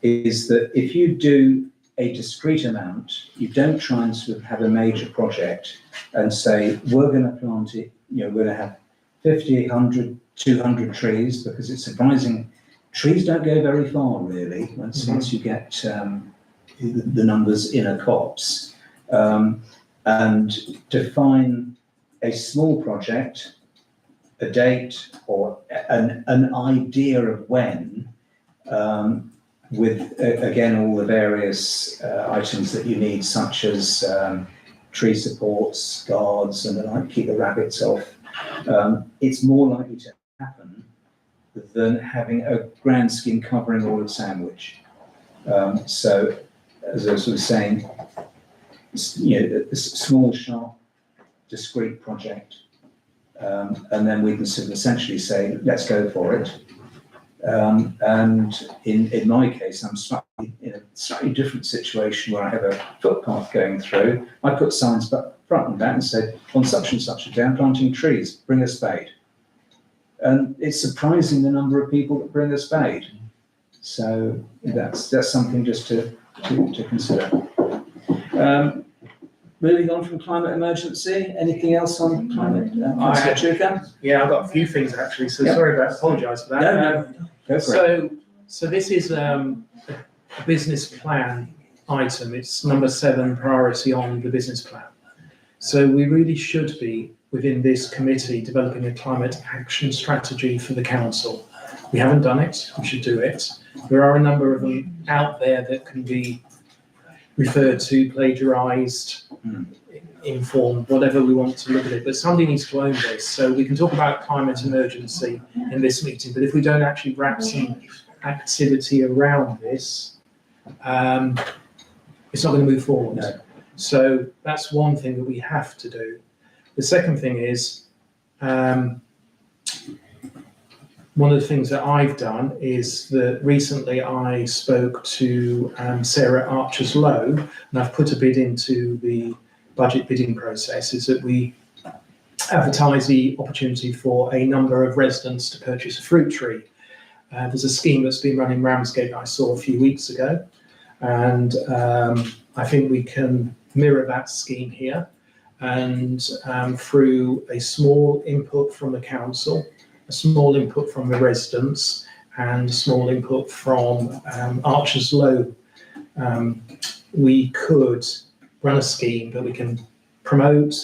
is that if you do a discrete amount, you don't try and sort of have a major project and say, we're going to plant it, we're going to have 50, 100, 200 trees, because it's surprising, trees don't go very far really, once you get the numbers in a copse. And define a small project, a date or an idea of when, with again all the various items that you need, such as tree supports, guards, and the like, keep the rabbits off. It's more likely to happen than having a grand scheme covering all of Sandwich. So, as I was sort of saying, a small, sharp, discrete project, and then we can sort of essentially say, let's go for it. And in my case, I'm slightly in a slightly different situation where I have a footpath going through. I put signs front and back and said, on such and such a day, I'm planting trees, bring a spade. And it's surprising the number of people that bring a spade. So that's something just to consider. Moving on from climate emergency, anything else on climate? Yeah, I've got a few things actually, so sorry about, apologise for that. No, go for it. So this is a business plan item. It's number 7 priority on the business plan. So we really should be within this committee developing a climate action strategy for the council. We haven't done it, we should do it. There are a number of them out there that can be referred to, plagiarised, informed, whatever we want to look at it, but somebody needs to own this. So we can talk about climate emergency in this meeting, but if we don't actually wrap some activity around this, it's not going to move forward. No. So that's one thing that we have to do. The second thing is, one of the things that I've done is that recently I spoke to Sarah Archers-Lowe, and I've put a bid into the budget bidding process, is that we advertise the opportunity for a number of residents to purchase a fruit tree. There's a scheme that's been run in Ramsgate that I saw a few weeks ago, and I think we can mirror that scheme here, and through a small input from the council, a small input from the residents and a small input from Archers Low, we could run a scheme that we can promote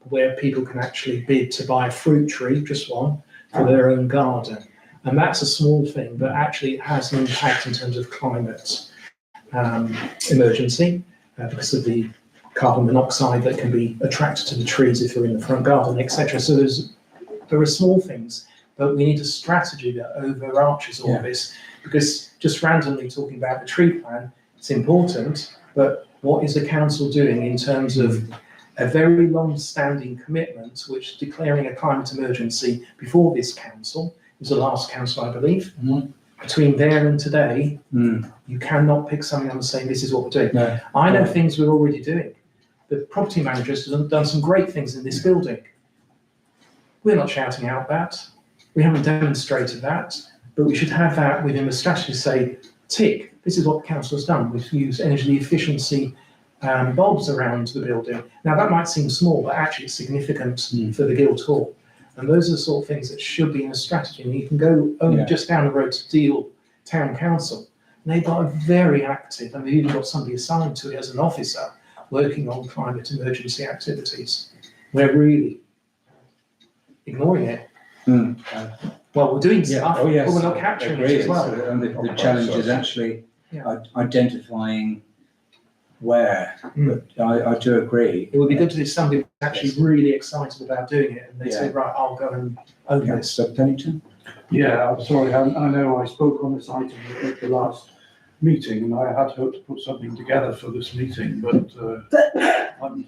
where people can actually bid to buy a fruit tree, just one, for their own garden. And that's a small thing, but actually it has an impact in terms of climate emergency because of the carbon monoxide that can be attracted to the trees if they're in the front garden, etc. So there are small things, but we need a strategy that overarches all this, because just randomly talking about the tree plan, it's important, but what is the council doing in terms of a very long-standing commitment, which declaring a climate emergency before this council, it was the last council, I believe, between there and today, you cannot pick something up and say, this is what we're doing. No. I know things we're already doing. The property managers have done some great things in this building. We're not shouting out that. We haven't demonstrated that, but we should have that within the strategy to say, tick, this is what the council has done. We've used energy efficiency bulbs around the building. Now that might seem small, but actually it's significant for the Guildhall. And those are the sort of things that should be in a strategy. And you can go only just down the road to Deal Town Council. And they've got a very active, and they've even got somebody assigned to it as an officer working on climate emergency activities. We're really ignoring it. Well, we're doing stuff, but we're not capturing it as well. And the challenge is actually identifying where. But I do agree. It would be good to see somebody who's actually really excited about doing it, and they say, right, I'll go and own this. So Pennington? Yeah, I'm sorry, I know I spoke on this item at the last meeting, and I had hoped to put something together for this meeting, but I'm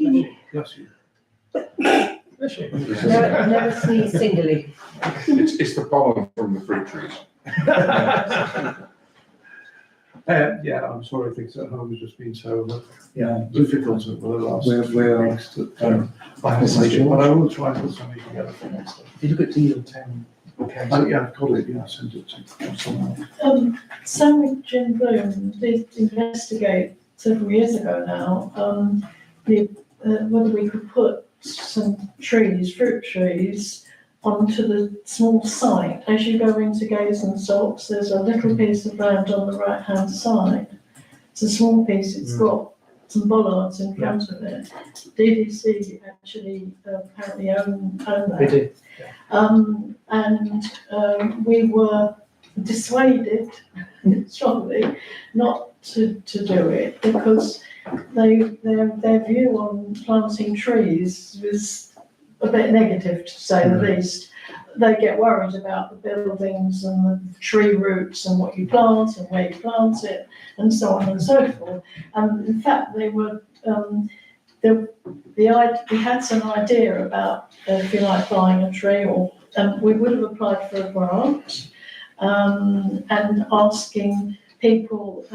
bless you. Never sneeze singly. It's the pollen from the fruit trees. Yeah, I'm sorry, things at home has just been so difficult over the last weeks that I haven't, but I will try and put something together for next time. Did you look at Deal Town? Yeah, I've got it, yeah, I sent it to someone. Sandwich and Bloom did investigate several years ago now, whether we could put some trees, fruit trees, onto the small site. As you go into Gaze and Salts, there's a little piece of land on the right-hand side. It's a small piece, it's got some bollards in front of it. DDC actually apparently own that. They did. We were dissuaded strongly not to do it because their view on planting trees was a bit negative, to say the least. They get worried about the buildings and the tree roots and what you plant and where you plant it and so on and so forth. And in fact, they were we had some idea about, if you like, buying a tree, or we would have applied for a grant and asking people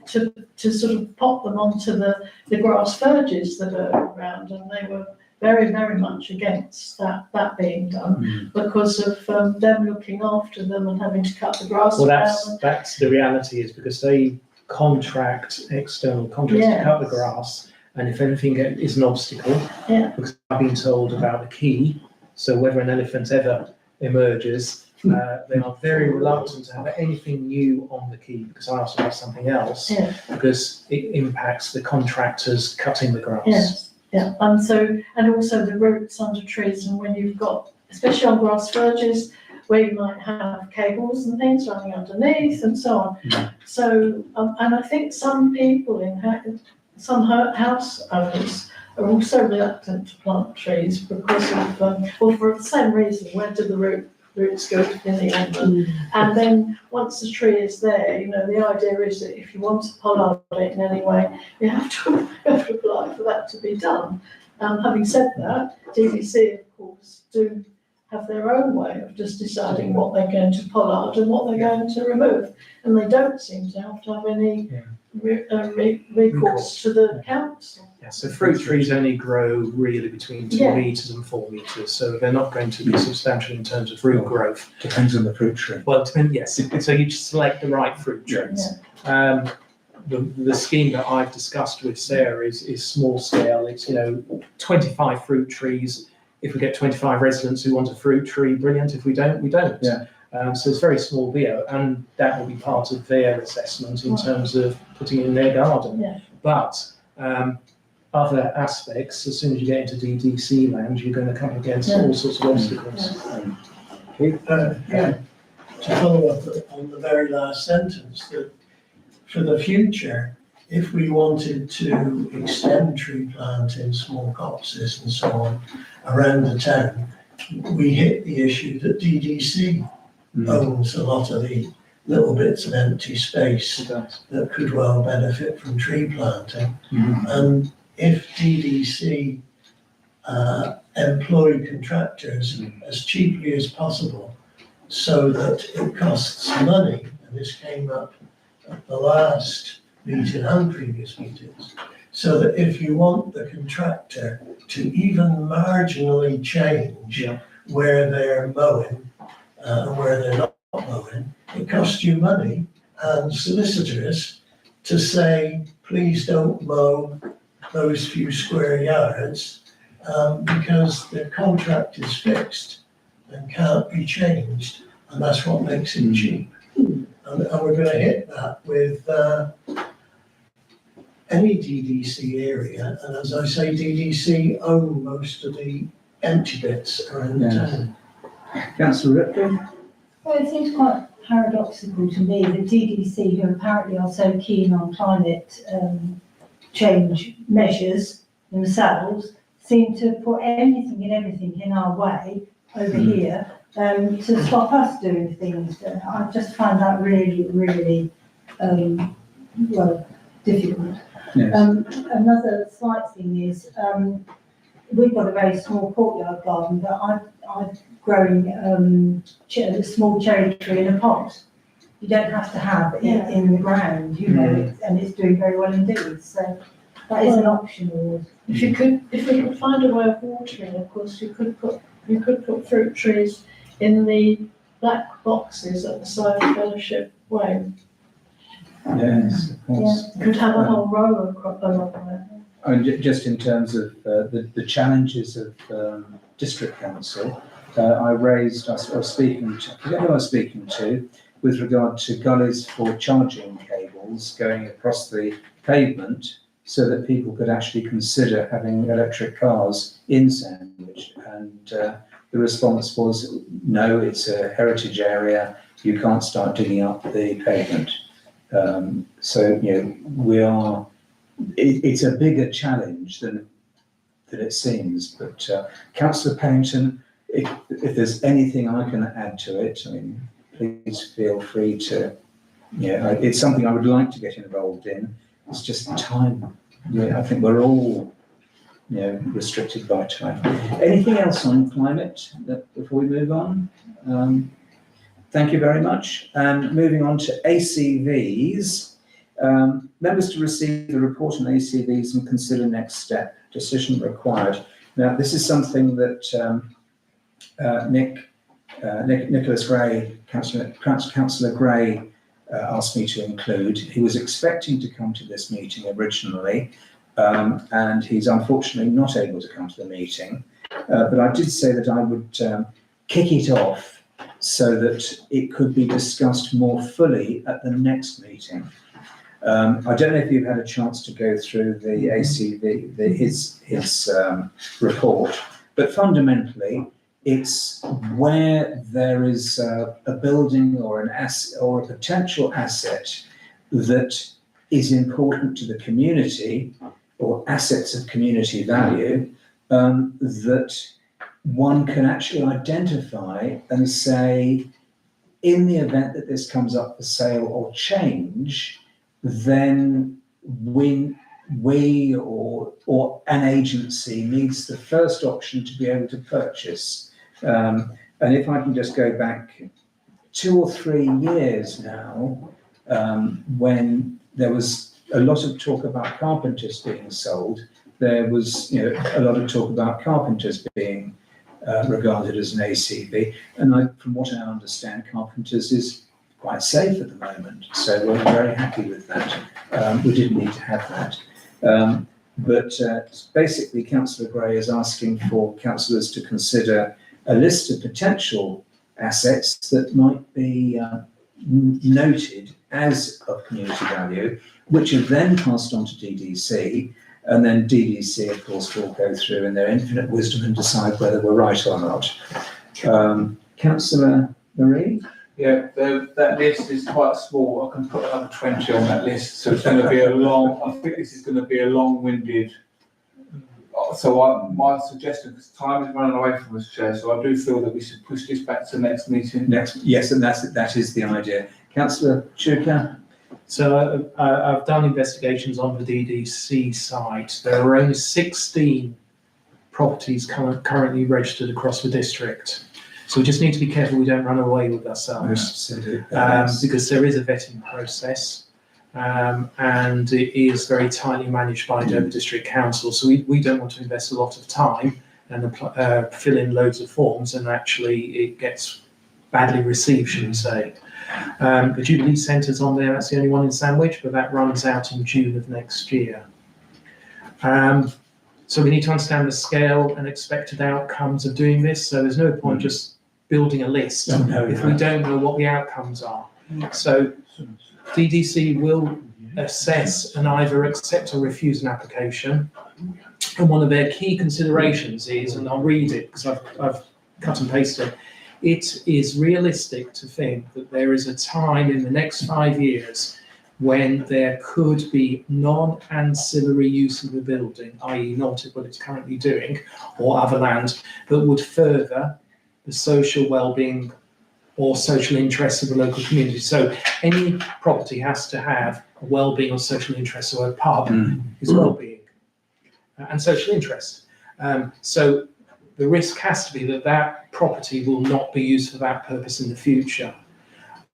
to sort of pop them onto the grass verges that are around, and they were very, very much against that being done because of them looking after them and having to cut the grass down. That's the reality, is because they contract external contractors to cut the grass, and if anything is an obstacle, because I've been told about the key, so whether an elephant ever emerges, they are very reluctant to have anything new on the quay, because I asked about something else, because it impacts the contractors cutting the grass. Yes. Yeah, and also the roots under trees, and when you've got, especially on grass verges, where you might have cables and things running underneath and so on. So, and I think some people some house owners are also reluctant to plant trees because of, well, for the same reason, where do the roots go in the end? And then once the tree is there, the idea is that if you want to pollard it in any way, you have to apply for that to be done. Having said that, DVC, of course, do have their own way of just deciding what they're going to pollard and what they're going to remove. And they don't seem to have any recourse to the council. Yeah, so fruit trees only grow really between 2 metres and 4 metres, so they're not going to be substantial in terms of root growth. Depends on the fruit tree. Well, yes, so you just select the right fruit trees. The scheme that I've discussed with Sarah is small scale. It's 25 fruit trees If we get 25 residents who want a fruit tree, brilliant. If we don't, we don't. Yeah. So it's very small VO, and that will be part of their assessment in terms of putting it in their garden. Yeah. But other aspects, as soon as you get into DDC land, you're going to come against all sorts of obstacles. Yeah, to follow up on the very last sentence, that for the future, if we wanted to extend tree planting, small copses and so on around the town, we hit the issue that DDC owns a lot of the little bits of empty space that could well benefit from tree planting. And if DDC employ contractors as cheaply as possible so that it costs money, and this came up at the last meeting and previous meetings, so that if you want the contractor to even marginally change where they're mowing and where they're not mowing, it costs you money and solicitors to say, please don't mow those few square yards, because the contract is fixed and can't be changed, and that's what makes it cheap. And we're going to hit that with any DDC area, and as I say, DDC own most of the empty bits around the town. Councillor Ripley? Well, it seems quite paradoxical to me that DDC, who apparently are so keen on climate change measures themselves, seem to put anything and everything in our way over here to stop us doing things. I just find that really, really, difficult. Yes. Another slight thing is, we've got a very small courtyard garden, but I'm growing a small cherry tree in a pot. You don't have to have it in the ground, you know, and it's doing very well indeed. So that is an option. If we could find a way of watering, of course, you could put fruit trees in the black boxes at the side of Fellowship Way. Yes, of course. You could have a whole row along there. Just in terms of the challenges of district council, I was speaking to, I forget who I was speaking to, with regard to gullies for charging cables going across the pavement so that people could actually consider having electric cars in Sandwich. And the response was, no, it's a heritage area, you can't start digging up the pavement. So, it's a bigger challenge than it seems. But Councillor Pennington, if there's anything I can add to it, I mean, please feel free to, it's something I would like to get involved in. It's just time. I think we're all, restricted by time. Anything else on climate before we move on? Thank you very much. And moving on to ACVs. Members to receive the report on ACVs and consider next step, decision required. Now, this is something that Nicholas Gray, Councillor Gray, asked me to include. He was expecting to come to this meeting originally, and he's unfortunately not able to come to the meeting. But I did say that I would kick it off so that it could be discussed more fully at the next meeting. I don't know if you've had a chance to go through the ACV, his report, but fundamentally, it's where there is a building or an asset or a potential asset that is important to the community, or assets of community value, that one can actually identify and say, in the event that this comes up for sale or change, then we or an agency needs the first option to be able to purchase. And if I can just go back 2 or 3 years now, when there was a lot of talk about carpenters being sold, there was a lot of talk about carpenters being regarded as an ACV. And from what I understand, carpenters is quite safe at the moment. So we're very happy with that. We didn't need to have that. But basically, Councillor Gray is asking for councillors to consider a list of potential assets that might be noted as of community value, which are then passed on to DDC, and then DDC, of course, will go through in their infinite wisdom and decide whether we're right or not. Councillor Marie? Yeah, that list is quite small. I can put another 20 on that list, so it's going to be I think this is going to be a long-winded. So my suggestion, because time is running away from us, Chair, so I do feel that we should push this back to the next meeting. Yes, and that is the idea. Councillor Chuka? So I've done investigations on the DDC site. There are only 16 properties currently registered across the district. So we just need to be careful we don't run away with ourselves, because there is a vetting process, and it is very tightly managed by Dover District Council. So we don't want to invest a lot of time and fill in loads of forms, and actually it gets badly received, should we say. The Jubilee Centre's on there, that's the only one in Sandwich, but that runs out in June of next year. So we need to understand the scale and expected outcomes of doing this. So there's no point just building a list if we don't know what the outcomes are. So DDC will assess and either accept or refuse an application. And one of their key considerations is, and I'll read it because I've cut and pasted, it is realistic to think that there is a time in the next 5 years when there could be non-ancillary use of the building, i.e. not what it's currently doing, or other land, that would further the social well-being or social interests of the local community. So any property has to have a well-being or social interest, so a pub is well-being and social interest. So the risk has to be that that property will not be used for that purpose in the future.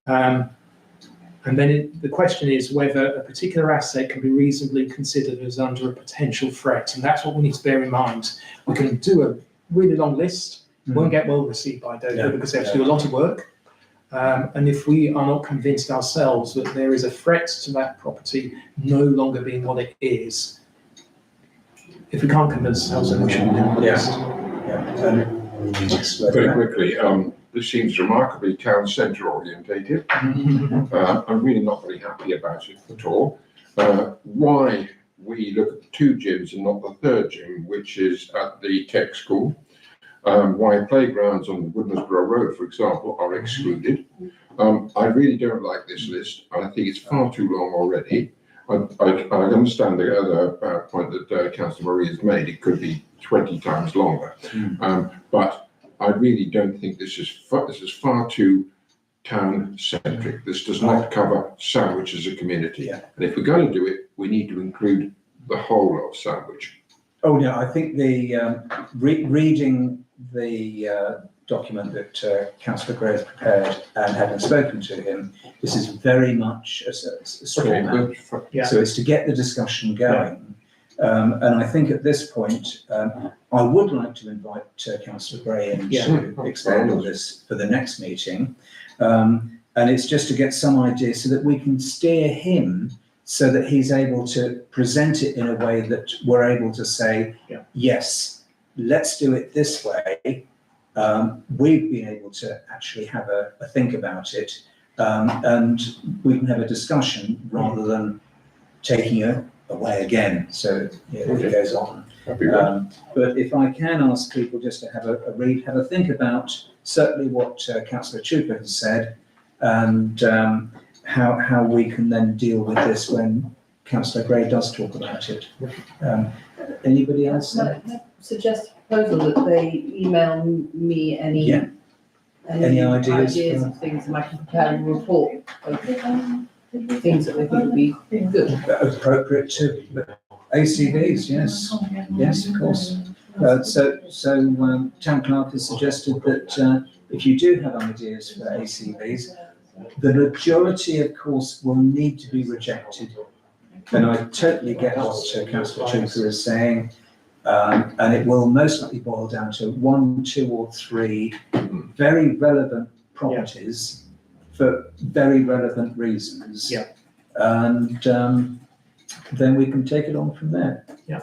And then the question is whether a particular asset can be reasonably considered as under a potential threat. And that's what we need to bear in mind. We can do a really long list, won't get well received by Dover because they have to do a lot of work. And if we are not convinced ourselves that there is a threat to that property no longer being what it is, if we can't convince ourselves, then we shouldn't do a list. Very quickly, this seems remarkably town centre orientated. I'm really not very happy about it at all. Why we look at the 2 gyms and not the 3rd gym, which is at the tech school? Why playgrounds on Woodmansborough Road, for example, are excluded? I really don't like this list. I think it's far too long already. I understand the other point that Councillor Marie has made. It could be 20 times longer. But I really don't think this is far too town centric. This does not cover Sandwich as a community. And if we're going to do it, we need to include the whole of Sandwich. Oh no, I think the reading the document that Councillor Gray has prepared and having spoken to him, this is very much a straw man. So it's to get the discussion going. And I think at this point, I would like to invite Councillor Gray in to expand on this for the next meeting. And it's just to get some idea so that we can steer him so that he's able to present it in a way that we're able to say, yes, let's do it this way. We've been able to actually have a think about it, and we can have a discussion rather than taking it away again. So it goes on. But if I can ask people just to have a read, have a think about certainly what Councillor Chuka has said, and how we can then deal with this when Councillor Gray does talk about it. Anybody else? I suggest a proposal that they email me any ideas of things, and I can prepare a report of things that they think would be good. Appropriate to ACVs, yes, of course. So Town Clerk has suggested that if you do have ideas for ACVs, the majority, of course, will need to be rejected. And I totally get what Councillor Chuka is saying, and it will most likely boil down to 1, 2 or 3 very relevant properties for very relevant reasons. And then we can take it on from there. Yeah.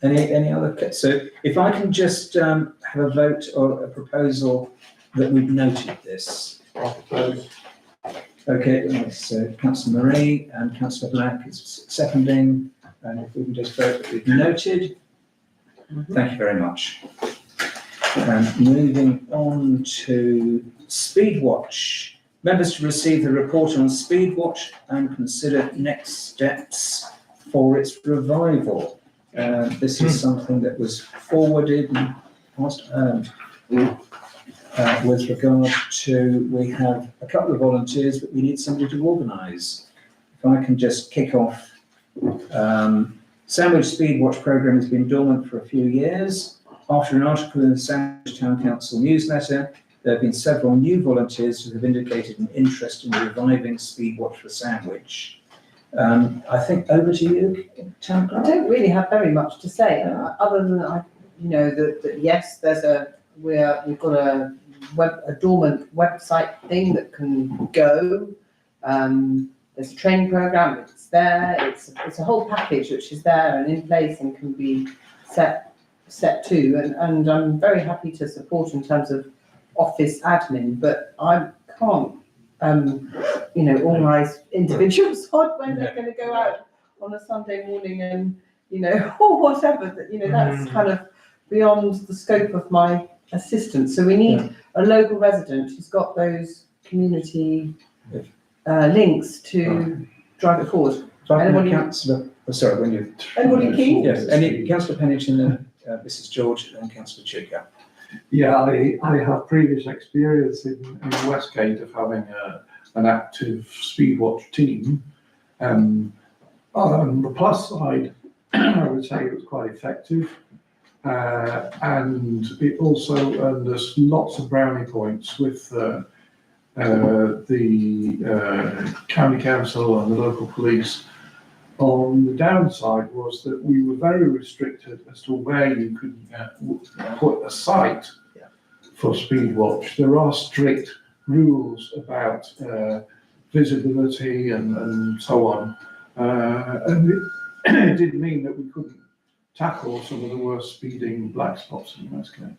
Any other, so if I can just have a vote or a proposal that we've noted this. Okay, so Councillor Marie and Councillor Black is seconding, and if we can just vote that we've noted. Thank you very much. And moving on to Speedwatch. Members to receive the report on Speedwatch and consider next steps for its revival. This is something that was forwarded and passed with regard to, we have a couple of volunteers, but we need somebody to organise. If I can just kick off. Sandwich Speedwatch programme has been dormant for a few years. After an article in the Sandwich Town Council newsletter, there have been several new volunteers who have indicated an interest in reviving Speedwatch for Sandwich. I think over to you, Town Clerk. I don't really have very much to say, other than that yes, we've got a dormant website thing that can go. There's a training program, it's there, it's a whole package which is there and in place and can be set to, and I'm very happy to support in terms of office admin, but I can't, organise individuals on when they're going to go out on a Sunday morning and, or whatever, that's kind of beyond the scope of my assistance. So we need a local resident who's got those community links to drive it forward. Anybody keen? Yes, Councillor Pennington, Mrs George and Councillor Chigga. Yeah, I have previous experience in Westgate of having an active Speedwatch team. On the plus side, I would say it was quite effective. And it also earned us lots of brownie points with the county council and the local police. On the downside was that we were very restricted as to where you could put a site for Speedwatch. There are strict rules about visibility and so on. And it did mean that we couldn't tackle some of the worst speeding black spots in Westgate.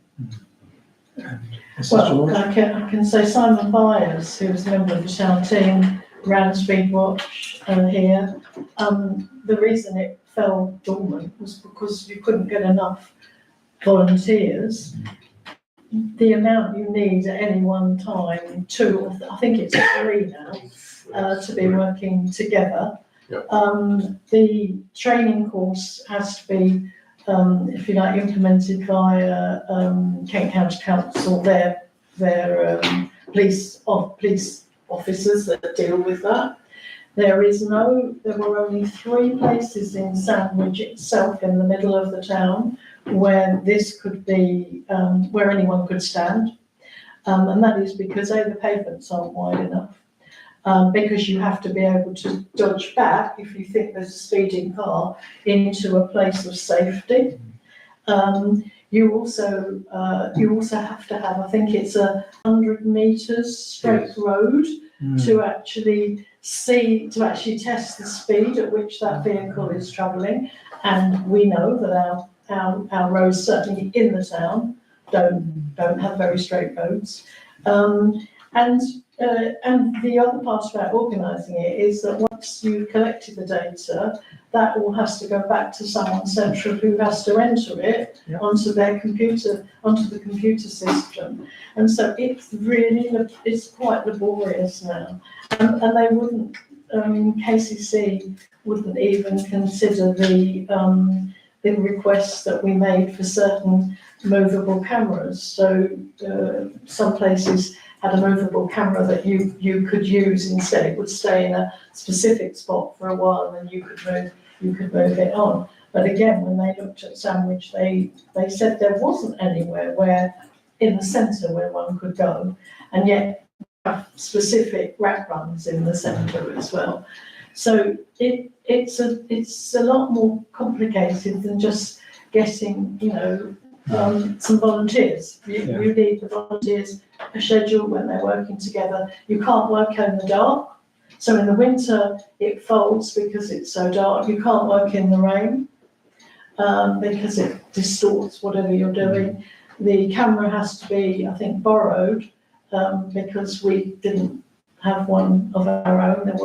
Well, I can say Simon Byers, who was a member of the town team, ran Speedwatch here. The reason it fell dormant was because you couldn't get enough volunteers. The amount you need at any one time, I think it's 3 now, to be working together. Yep. The training course has to be, if you like, implemented via Kent County Council, their police officers that deal with that. There were only 3 places in Sandwich itself in the middle of the town where this could be, where anyone could stand. And that is because the pavements aren't wide enough. Because you have to be able to dodge back if you think there's a speeding car into a place of safety. You also have to have, I think it's 100 metres straight road to actually test the speed at which that vehicle is travelling. And we know that our roads, certainly in the town, don't have very straight roads. And the other part about organising it is that once you've collected the data, that all has to go back to someone central who has to enter it onto the computer system. And so it's quite laborious now. And they wouldn't, KCC wouldn't even consider the requests that we made for certain movable cameras. So some places had a movable camera that you could use instead. It would stay in a specific spot for a while and you could move it on. But again, when they looked at Sandwich, they said there wasn't anywhere where in the centre where one could go, and yet have specific rat runs in the centre as well. So it's a lot more complicated than just getting, some volunteers. You need the volunteers, a schedule when they're working together. You can't work in the dark. So in the winter, it folds because it's so dark. You can't work in the rain because it distorts whatever you're doing. The camera has to be, I think, borrowed because we didn't have one of our own. There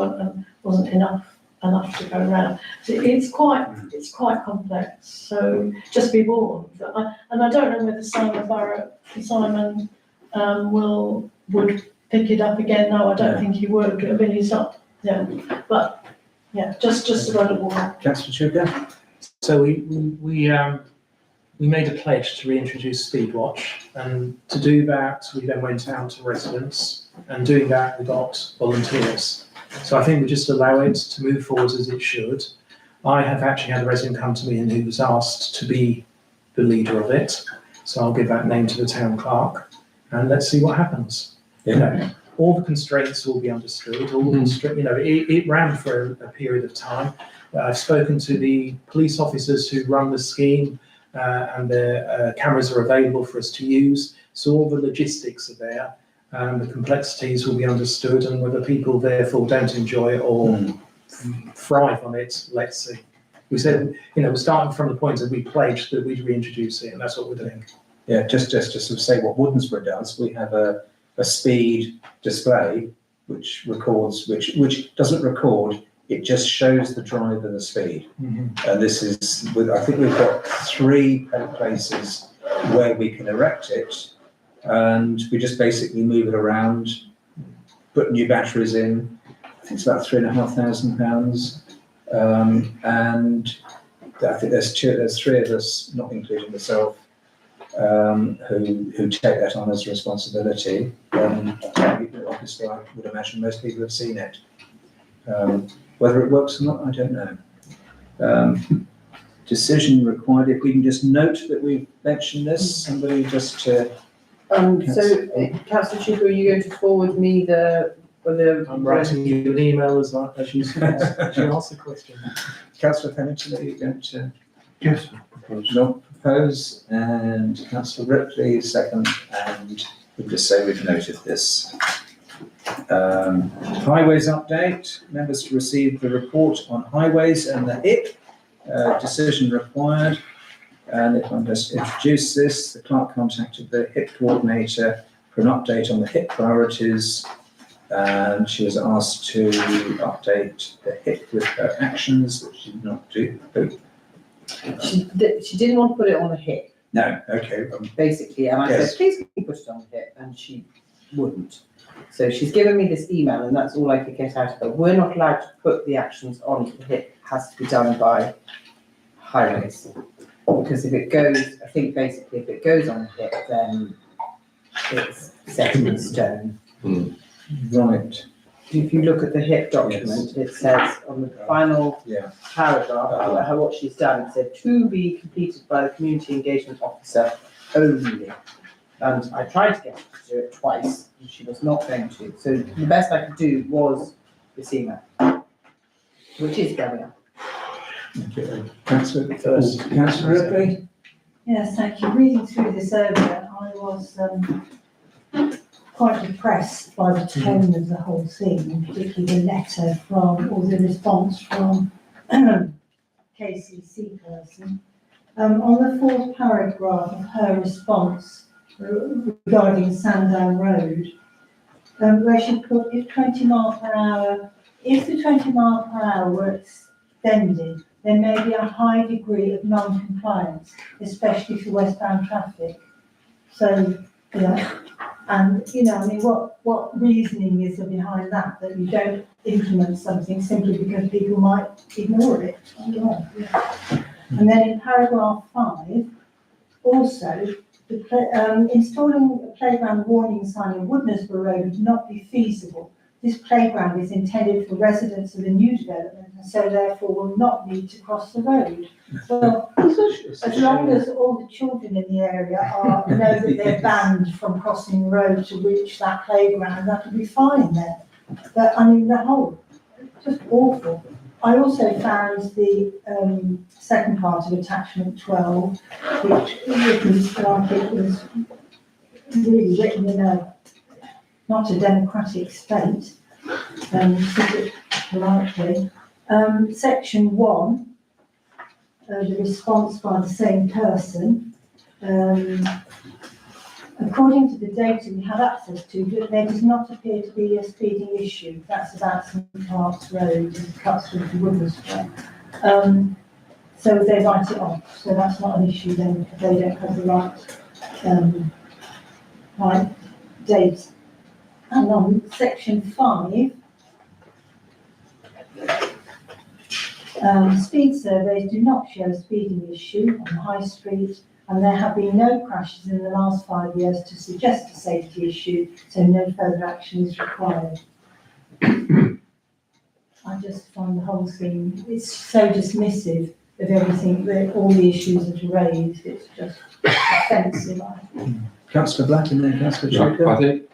wasn't enough to go around. So it's quite complex. So just be warned. And I don't know whether Simon would pick it up again. No, I don't think he would. I mean, he's not. Yeah, but yeah, just a word of warning. Councillor Sugar? So we made a pledge to reintroduce Speedwatch, and to do that, we then went out to residents, and doing that, we got volunteers. So I think we just allow it to move forward as it should. I have actually had a resident come to me and who was asked to be the leader of it. So I'll give that name to the town clerk, and let's see what happens. You know, all the constraints will be understood. All the it ran for a period of time. I've spoken to the police officers who run the scheme, and their cameras are available for us to use. So all the logistics are there. The complexities will be understood, and whether people therefore don't enjoy it or thrive on it, let's see. We said, we're starting from the point that we pledged that we'd reintroduce it, and that's what we're doing. Yeah, just to sort of say what Woodensborough does, we have a speed display which records, which doesn't record, it just shows the driver the speed. And this is, I think we've got 3 places where we can erect it, and we just basically move it around, put new batteries in. I think it's about £3,500. And I think there's 3 of us, not including myself, who take that on as a responsibility. Obviously, I would imagine most people have seen it. Whether it works or not, I don't know. Decision required. If we can just note that we've mentioned this, somebody just to. So, Councillor Sugar, are you going to forward me the? I'm writing you an email as you ask the question. Councillor Pennington, are you going to? Yes. Not propose, and Councillor Ripley second, and we'll just say we've noted this. Highways update, members to receive the report on highways and the HIP, decision required. And if I just introduce this, the clerk contacted the HIP coordinator for an update on the HIP priorities, and she was asked to update the HIP with her actions, which she did not do. She didn't want to put it on the hip. No, okay. Basically, and I said, please can you put it on the hip, and she wouldn't. So she's given me this email, and that's all I could get out of her. We're not allowed to put the actions onto the hip. It has to be done by highways. Because if it goes, I think basically if it goes on the hip, then it's set in stone. Right. If you look at the HIP document, it says on the final paragraph, what she's done, it said to be completed by the community engagement officer only. And I tried to get her to do it twice, and she was not going to. So the best I could do was this email, which is going up. Okay. Councillor Ripley? Yes, thank you. Reading through this earlier, I was quite depressed by the tone of the whole thing, particularly the letter or the response from KCC person. On the 4th paragraph of her response regarding Sandown Road, where she put, if the 20 mile per hour were extended, there may be a high degree of non-compliance, especially for westbound traffic. So, and, I mean, what reasoning is there behind that you don't implement something simply because people might ignore it? And then in paragraph 5, also, installing a playground warning sign on Woodensborough Road would not be feasible. This playground is intended for residents of the new development and so therefore will not need to cross the road. Well, as long as all the children in the area know that they're banned from crossing the road to reach that playground, that would be fine then. But I mean, just awful. I also found the second part of attachment 12, which looks like it was really written in not a democratic state. put it politely. Section 1, the response by the same person. According to the data we have access to, there does not appear to be a speeding issue. That's about St Clark's Road and cuts through to Wigglesworth. So they write it off. So that's not an issue then if they don't have the right date. And on section 5, speed surveys do not show a speeding issue on High Street, and there have been no crashes in the last 5 years to suggest a safety issue, so no further action is required. I just find the whole thing, it's so dismissive of everything, all the issues that are raised, it's just offensive. Councillor Black and then Councillor Chuka. I think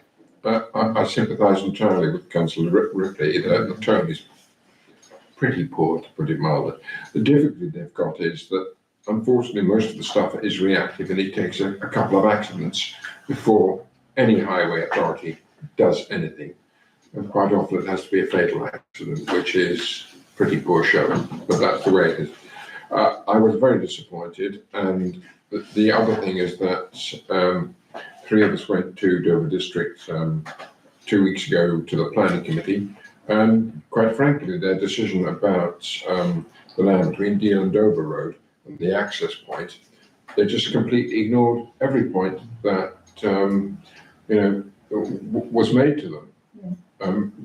I sympathise entirely with Councillor Ripley. The tone is pretty poor, to put it mildly. The difficulty they've got is that, unfortunately, most of the stuff is reactive, and it takes a couple of accidents before any highway authority does anything. And quite often it has to be a fatal accident, which is pretty poor showing, but that's the way it is. I was very disappointed, and the other thing is that 3 of us went to Dover District 2 weeks ago to the planning committee, and quite frankly, their decision about the land between Deal and Dover Road and the access point, they just completely ignored every point that was made to them.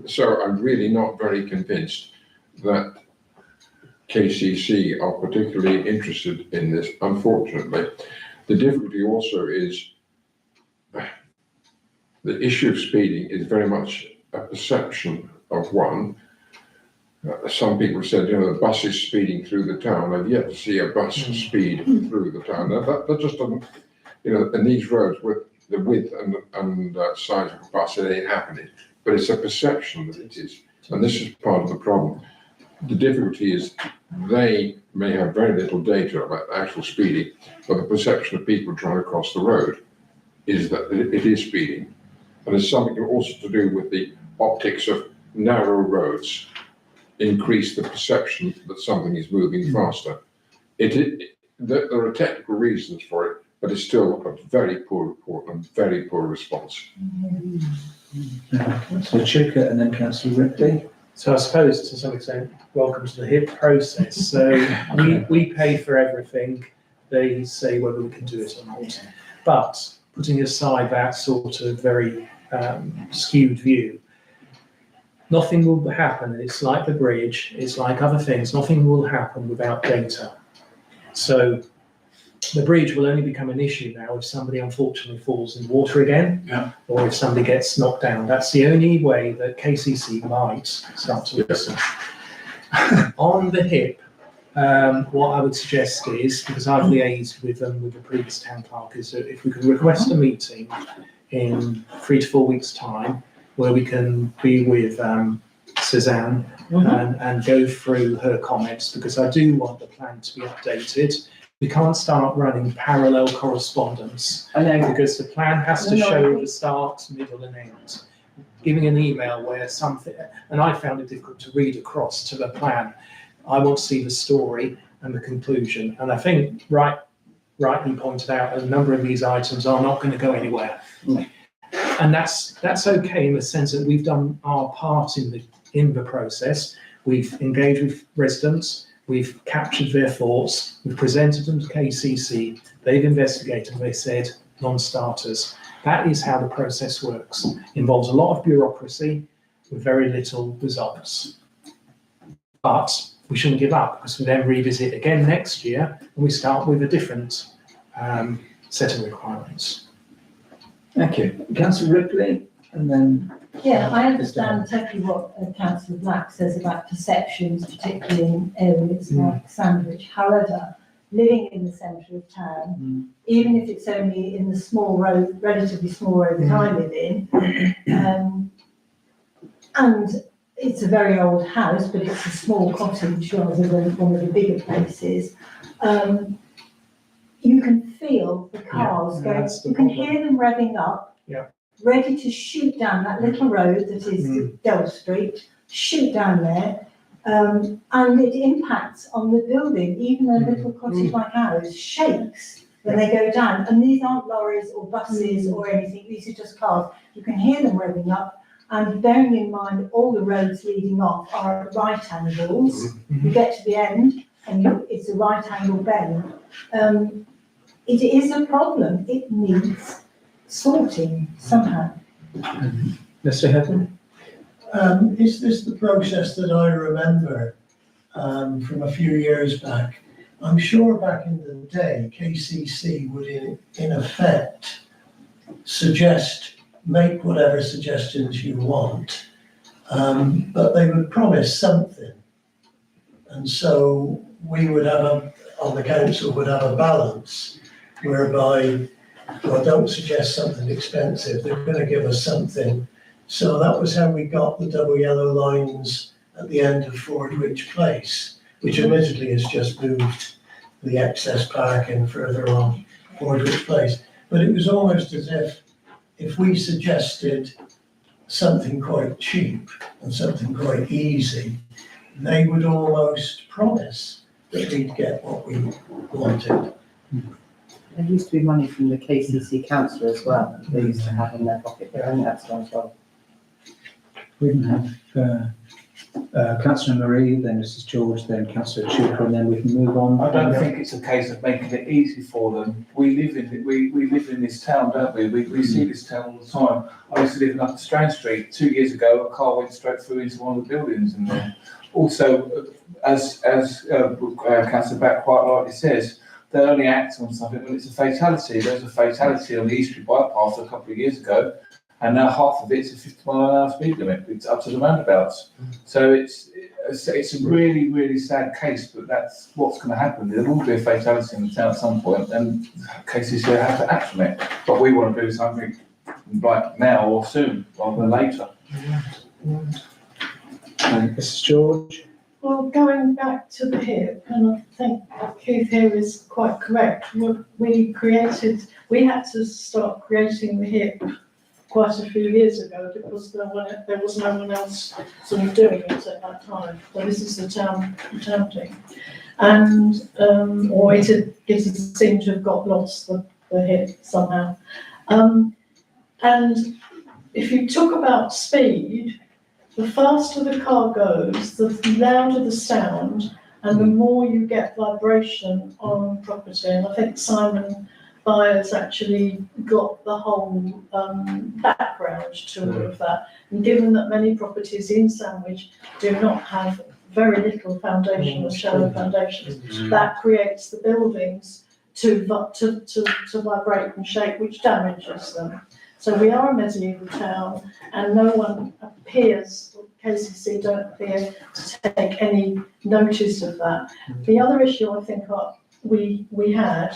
So I'm really not very convinced that KCC are particularly interested in this, unfortunately. The difficulty also is the issue of speeding is very much a perception of one. Some people said, the bus is speeding through the town. I've yet to see a bus speed through the town. That just doesn't, in these roads with the width and size of a bus, it ain't happening. But it's a perception that it is. And this is part of the problem. The difficulty is they may have very little data about actual speeding, but the perception of people trying to cross the road is that it is speeding. And there's something also to do with the optics of narrow roads increase the perception that something is moving faster. There are technical reasons for it, but it's still a very poor report and very poor response. Councillor Chuka and then Councillor Ripley. So I suppose to some extent, welcome to the HIP process. So we pay for everything. They say whether we can do it or not. But putting aside that sort of very skewed view, nothing will happen. It's like the bridge, it's like other things. Nothing will happen without data. So the bridge will only become an issue now if somebody unfortunately falls in water again, or if somebody gets knocked down. That's the only way that KCC might start to listen. On the HIP, what I would suggest is, because I've liaised with them with the previous town clerk, is that if we could request a meeting in 3 to 4 weeks' time, where we can be with Suzanne and go through her comments, because I do want the plan to be updated. We can't start running parallel correspondence. I know. Because the plan has to show the start, middle and end. Giving an email where something, and I found it difficult to read across to the plan. I want to see the story and the conclusion. And I think rightly pointed out, a number of these items are not going to go anywhere. And that's okay in the sense that we've done our part in the process. We've engaged with residents. We've captured their thoughts, we've presented them to KCC, they've investigated, they said non-starters. That is how the process works. Involves a lot of bureaucracy with very little results. But we shouldn't give up, because we then revisit again next year and we start with a different set of requirements. Thank you. Councillor Ripley and then... Yeah, I understand totally what Councillor Black says about perceptions, particularly in areas like Sandwich. However, living in the centre of town, even if it's only in the small road, relatively small road that I live in, and it's a very old house, but it's a small cottage rather than one of the bigger places, you can feel the cars going, you can hear them revving up. ready to shoot down that little road that is Dell Street, shoot down there. And it impacts on the building, even a little cottage like ours shakes when they go down. And these aren't lorries or buses or anything, these are just cars. You can hear them revving up. And bearing in mind all the roads leading off are at right angles, you get to the end and it's a right angle bend. It is a problem, it needs sorting somehow. Mr. Heaven? Is this the process that I remember from a few years back? I'm sure back in the day, KCC would in effect make whatever suggestions you want, but they would promise something. And so we would on the council would have a balance whereby, well, don't suggest something expensive, they're going to give us something. So that was how we got the double yellow lines at the end of Fordwich Place, which admittedly has just moved the excess parking further on Fordwich Place. But it was almost as if we suggested something quite cheap and something quite easy, they would almost promise that we'd get what we wanted. There used to be money from the KCC council as well, they used to have in their pocket, but I think that's gone as well. We can have Councillor Marie, then Mrs. George, then Councillor Chuka, and then we can move on. I don't think it's a case of making it easy for them. We live in this town, don't we? We see this town all the time. I used to live up Strand Street. 2 years ago, a car went straight through into one of the buildings in there. Also, as Councillor Back quite rightly says, they only act on something when it's a fatality. There was a fatality on the East Street bypass a couple of years ago, and now half of it's a 50-mile-an-hour speed limit. It's up to the roundabouts. So it's a really, really sad case, but that's what's going to happen. There will be a fatality in the town at some point, and KCC have to act on it. But we want to do something like now or soon, rather than later. Mrs. George? Well, going back to the HIP, and I think Keith here is quite correct. We had to start creating the HIP quite a few years ago because there was no one else sort of doing it at that time. So this is the town thing. And, or it seemed to have got lost, the HIP somehow. And if you talk about speed, the faster the car goes, the louder the sound, and the more you get vibration on property. And I think Simon Byers actually got the whole background to all of that. And given that many properties in Sandwich do not have very little foundation or shallow foundations, that creates the buildings to vibrate and shake, which damages them. So we are a medieval town, and no one appears, KCC don't appear to take any notice of that. The other issue I think we had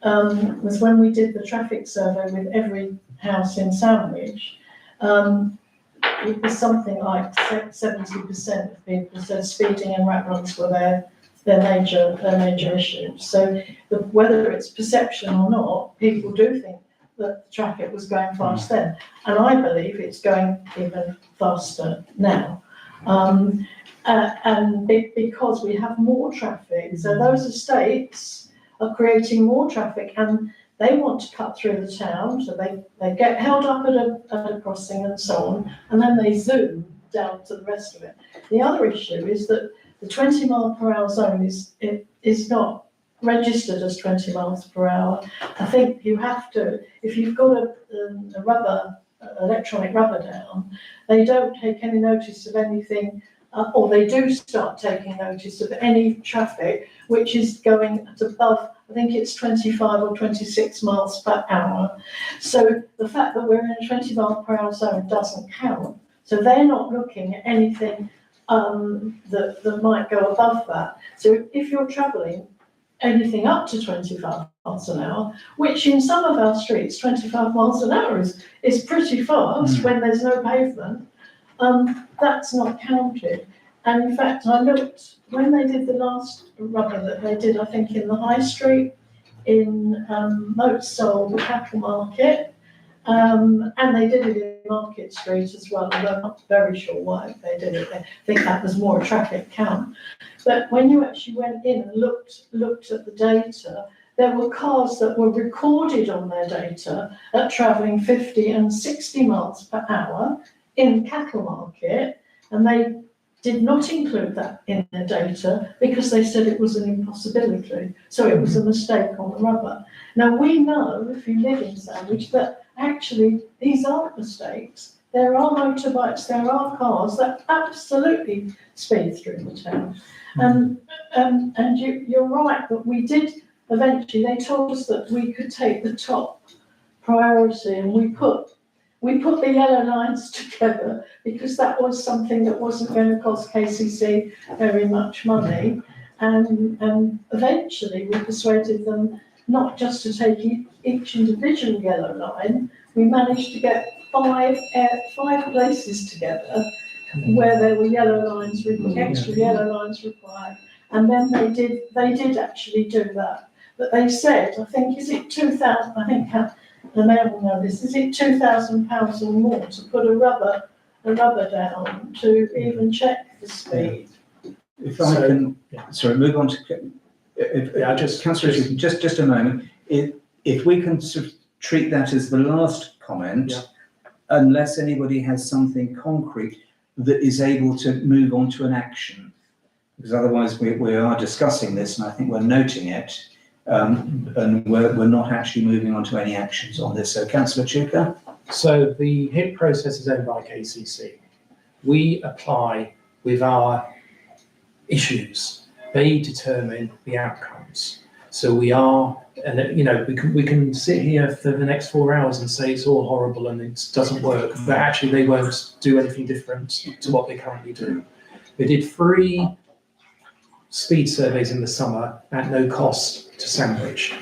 was when we did the traffic survey with every house in Sandwich, it was something like 70% of people said speeding and rat runs were their major issues. So whether it's perception or not, people do think that the traffic was going fast then, and I believe it's going even faster now. And because we have more traffic, so those estates are creating more traffic, and they want to cut through the town, so they get held up at a crossing and so on, and then they zoom down to the rest of it. The other issue is that the 20-mile-per-hour zone is not registered as 20 miles per hour. I think you have to, if you've got a electronic rubber down, they don't take any notice of anything, or they do start taking notice of any traffic which is going at above, I think it's 25 or 26 miles per hour. So the fact that we're in a 20 mile per hour zone doesn't count. So they're not looking at anything that might go above that. So if you're travelling anything up to 25 miles an hour, which in some of our streets, 25 miles an hour is pretty fast when there's no pavement, that's not counted. And in fact, I looked, when they did the last rubber that they did, I think in the High Street, in Moatsole, the cattle market, And they did it in Market Street as well, although I'm not very sure why they did it. I think that was more a traffic count. But when you actually went in and looked at the data, there were cars that were recorded on their data at travelling 50 and 60 miles per hour in Cattle Market, and they did not include that in their data because they said it was an impossibility. So it was a mistake on the rubber. Now we know, if you live in Sandwich, that actually these aren't mistakes. There are motorbikes, there are cars that absolutely speed through the town. And you're right, but we did eventually, they told us that we could take the top priority, and we put the yellow lines together because that was something that wasn't going to cost KCC very much money. And eventually we persuaded them not just to take each individual yellow line. We managed to get five places together where there were yellow lines, extra yellow lines required. And then they did actually do that. But they said, I think, is it 2,000, I think the mayor will know this, is it £2,000 or more to put a rubber down to even check the speed? If I can, sorry, move on to, Councillor, just a moment. If we can sort of treat that as the last comment, unless anybody has something concrete that is able to move on to an action, because otherwise we are discussing this and I think we're noting it, and we're not actually moving on to any actions on this. So Councillor Chuka? So the HIP process is owned by KCC. We apply with our issues. They determine the outcomes. So we are, and we can sit here for the next 4 hours and say it's all horrible and it doesn't work, but actually they won't do anything different to what they currently do. They did 3 speed surveys in the summer at no cost to Sandwich.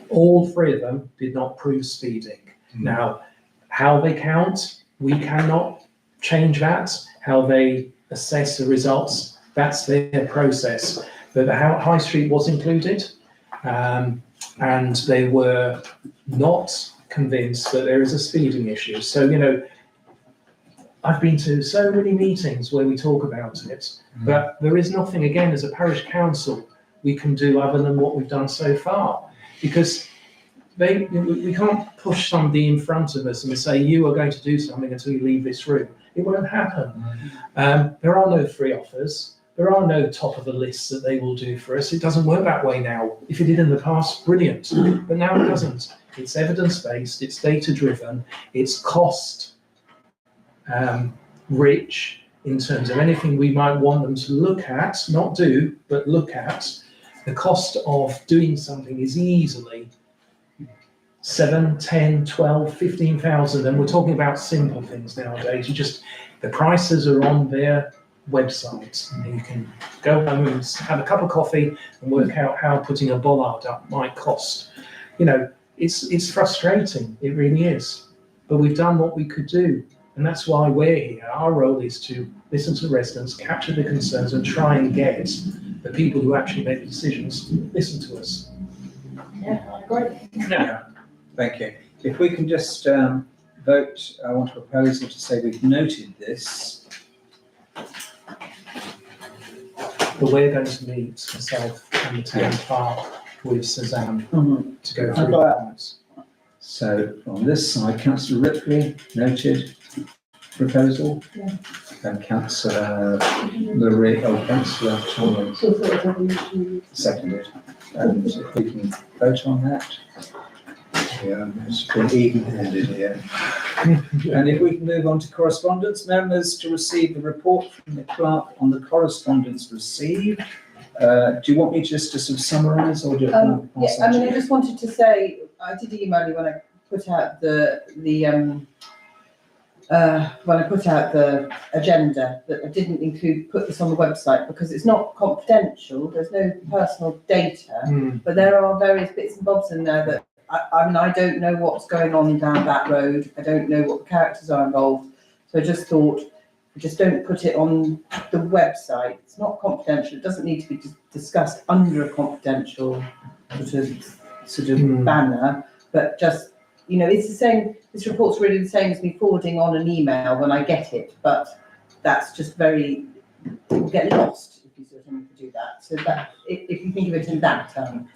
All 3 of them did not prove speeding. Now, how they count, we cannot change that. How they assess the results, that's their process. But the High Street was included, and they were not convinced that there is a speeding issue. So, I've been to so many meetings where we talk about it, but there is nothing, again, as a parish council, we can do other than what we've done so far. Because we can't push somebody in front of us and say, you are going to do something until you leave this room. It won't happen. There are no free offers. There are no top of the lists that they will do for us. It doesn't work that way now. If it did in the past, brilliant. But now it doesn't. It's evidence-based, it's data-driven, it's cost rich in terms of anything we might want them to look at, not do, but look at. The cost of doing something is easily 7, 10, 12, 15,000, and we're talking about simple things nowadays. The prices are on their website, and you can go home and have a cup of coffee and work out how putting a bollard up might cost. It's frustrating, it really is. But we've done what we could do. And that's why we're here. Our role is to listen to residents, capture the concerns, and try and get the people who actually make the decisions listen to us. Yeah, I agree. Yeah. Thank you. If we can just vote, I want to propose it to say we've noted this. But we're going to meet myself and the town clerk with Suzanne to go through the comments. So on this side, Councillor Ripley noted proposal, and Councillor Councillor Torrance seconded. And if we can vote on that. Yeah, it's been even-handed here. And if we can move on to correspondence, members to receive the report from the clerk on the correspondence received. Do you want me just to sort of summarise, or do you want to pass on to you? I just wanted to say, I did email you when I put out the agenda, that I didn't put this on the website because it's not confidential. There's no personal data, but there are various bits and bobs in there that I don't know what's going on down that road. I don't know what the characters are involved. So I just thought, just don't put it on the website. It's not confidential. It doesn't need to be discussed under a confidential sort of banner, but just you know, it's the same, this report's really the same as me forwarding on an email when I get it, but that's just very, it will get lost if you sort of do that. So that, if you think of it in that term,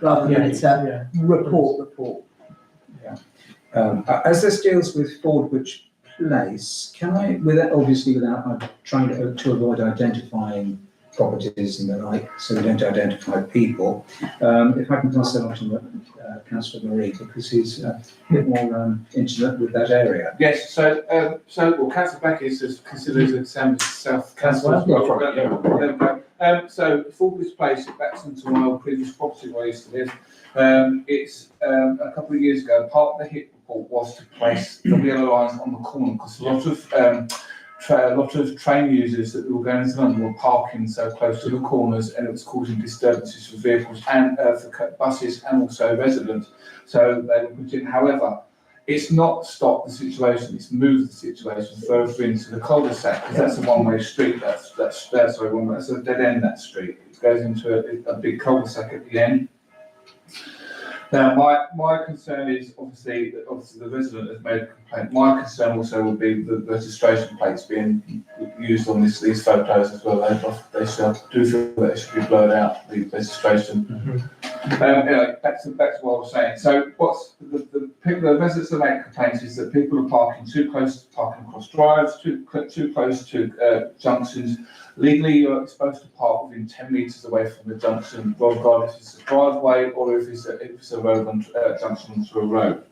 rather than it's a report. As this deals with Fordwich Place, can I, without trying to avoid identifying properties and the like, so we don't identify people, if I can pass that on to Councillor Marie, because he's a bit more intimate with that area. Yes, well, Councillor Black is considered as South Council as well. That's right, There we go. So Fordwich Place, backs into my old previous property where I used to live. It's a couple of years ago, part of the HIT report was to place the yellow lines on the corner, because a lot of train users that were going into London were parking so close to the corners, and it was causing disturbances for vehicles and for buses and also residents. So they were put in. However, it's not stopped the situation; it's moved the situation further into the cul-de-sac, because that's a one-way street. That's a dead end. That street, it goes into a big cul-de-sac at the end. Now, my concern is obviously the resident has made a complaint. My concern also would be the registration plates being used on these photos as well. They do feel that it should be blurred out, the registration. Anyway, back to what I was saying. So what's the residents that make complaints is that people are parking too close to parking across drives, too close to junctions. Legally, you're supposed to park within 10 metres away from the junction, regardless if it's a driveway or if it's a road on junction onto a road.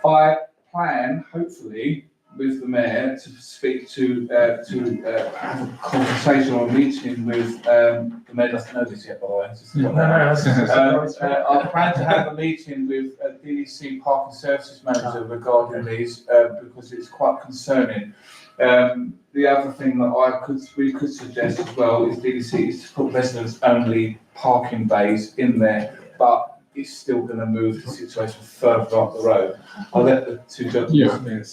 I plan, hopefully, with the mayor to speak to have a conversation or a meeting with the mayor. Doesn't know this yet, by the way. I plan to have a meeting with DDC Parking Services Manager regarding these because it's quite concerning. The other thing that we could suggest as well is DDC is to put residents only parking bays in there, but it's still going to move the situation further up the road. I'll let the two gentlemen.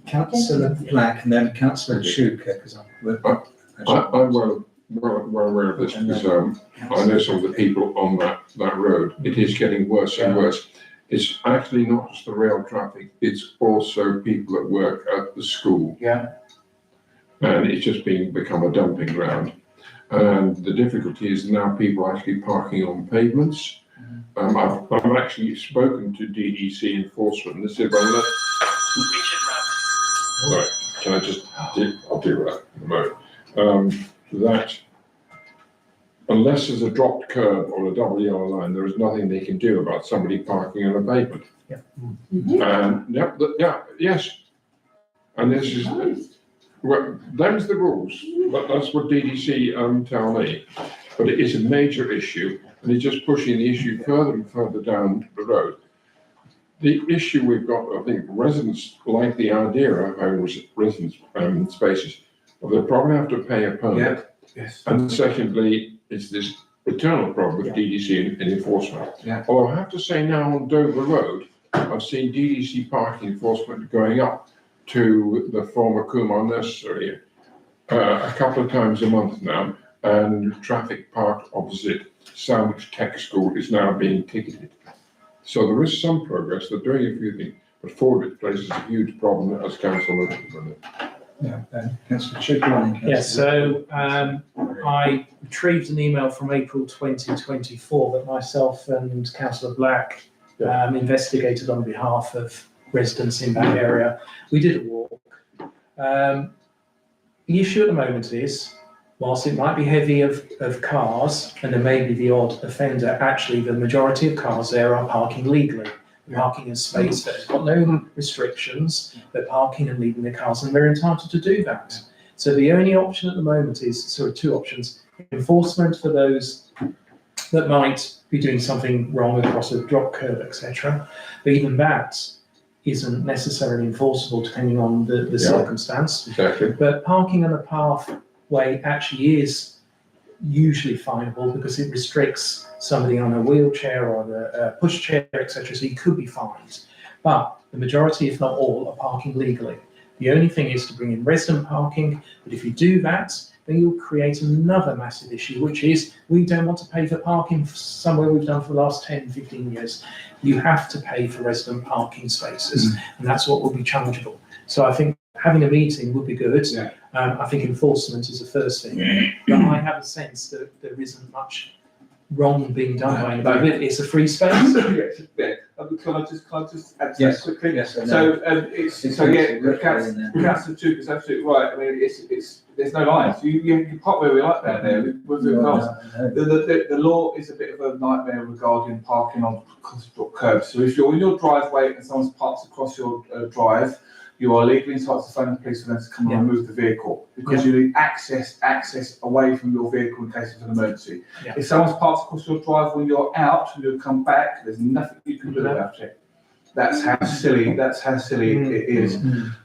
Councillor Black and then Councillor Schuker, because I'm well aware of this, because I know some of the people on that road. It is getting worse and worse. It's actually not just the rail traffic, it's also people that work at the school. Yeah. And it's just become a dumping ground. And the difficulty is now people are actually parking on pavements. I've actually spoken to DDC enforcement, and they said, well, right, can I just, I'll deal with that in a moment. That unless there's a dropped curb or a double yellow line, there is nothing they can do about somebody parking on a pavement. Yes. And this is, well, them's the rules, but that's what DDC tell me. But it is a major issue, and it's just pushing the issue further and further down the road. The issue we've got, I think, residents like the idea of having residence spaces, but they probably have to pay a permit. Yes. And secondly, it's this eternal problem with DDC and enforcement. Yeah. Although I have to say now on Dover Road, I've seen DDC parking enforcement going up to the former Kumar nursery a couple of times a month now, and traffic parked opposite Sandwich Tech School is now being ticketed. So there is some progress. They're doing a few things, but Fordwich Place is a huge problem as council mentioned. Councillor Schuker. Yes, so I retrieved an email from April 2024 that myself and Councillor Black investigated on behalf of residents in that area. We did a walk. The issue at the moment is, whilst it might be heavy of cars and there may be the odd offender, actually the majority of cars there are parking legally. They're parking in space that has got no restrictions. They're parking and leaving their cars, and they're entitled to do that. So the only option at the moment is, two options: enforcement for those that might be doing something wrong across a drop curb, etc. But even that isn't necessarily enforceable depending on the circumstance. Exactly. But parking on a pathway actually is usually finable because it restricts somebody on a wheelchair or a pushchair, etc. So you could be fined. But the majority, if not all, are parking legally. The only thing is to bring in resident parking. But if you do that, then you'll create another massive issue, which is we don't want to pay for parking somewhere we've done for the last 10, 15 years. You have to pay for resident parking spaces, and that's what will be chargeable. So I think having a meeting would be good. Yeah. I think enforcement is the first thing, but I have a sense that there isn't much wrong being done by anybody. It's a free space. Yeah. Can I just add to that Yes. quickly? Yes, I know. So, Councillor Duke is absolutely right. I mean, there's no lines. You park where we like down there with the cars. The law is a bit of a nightmare regarding parking on curbs. So if you're in your driveway and someone's parked across your drive, you are legally entitled to phone the police for them to come and remove the vehicle, because you need access away from your vehicle in case of an emergency. Yeah. If someone's parked across your drive when you're out and you'll come back, there's nothing you can do about it. That's how silly it is.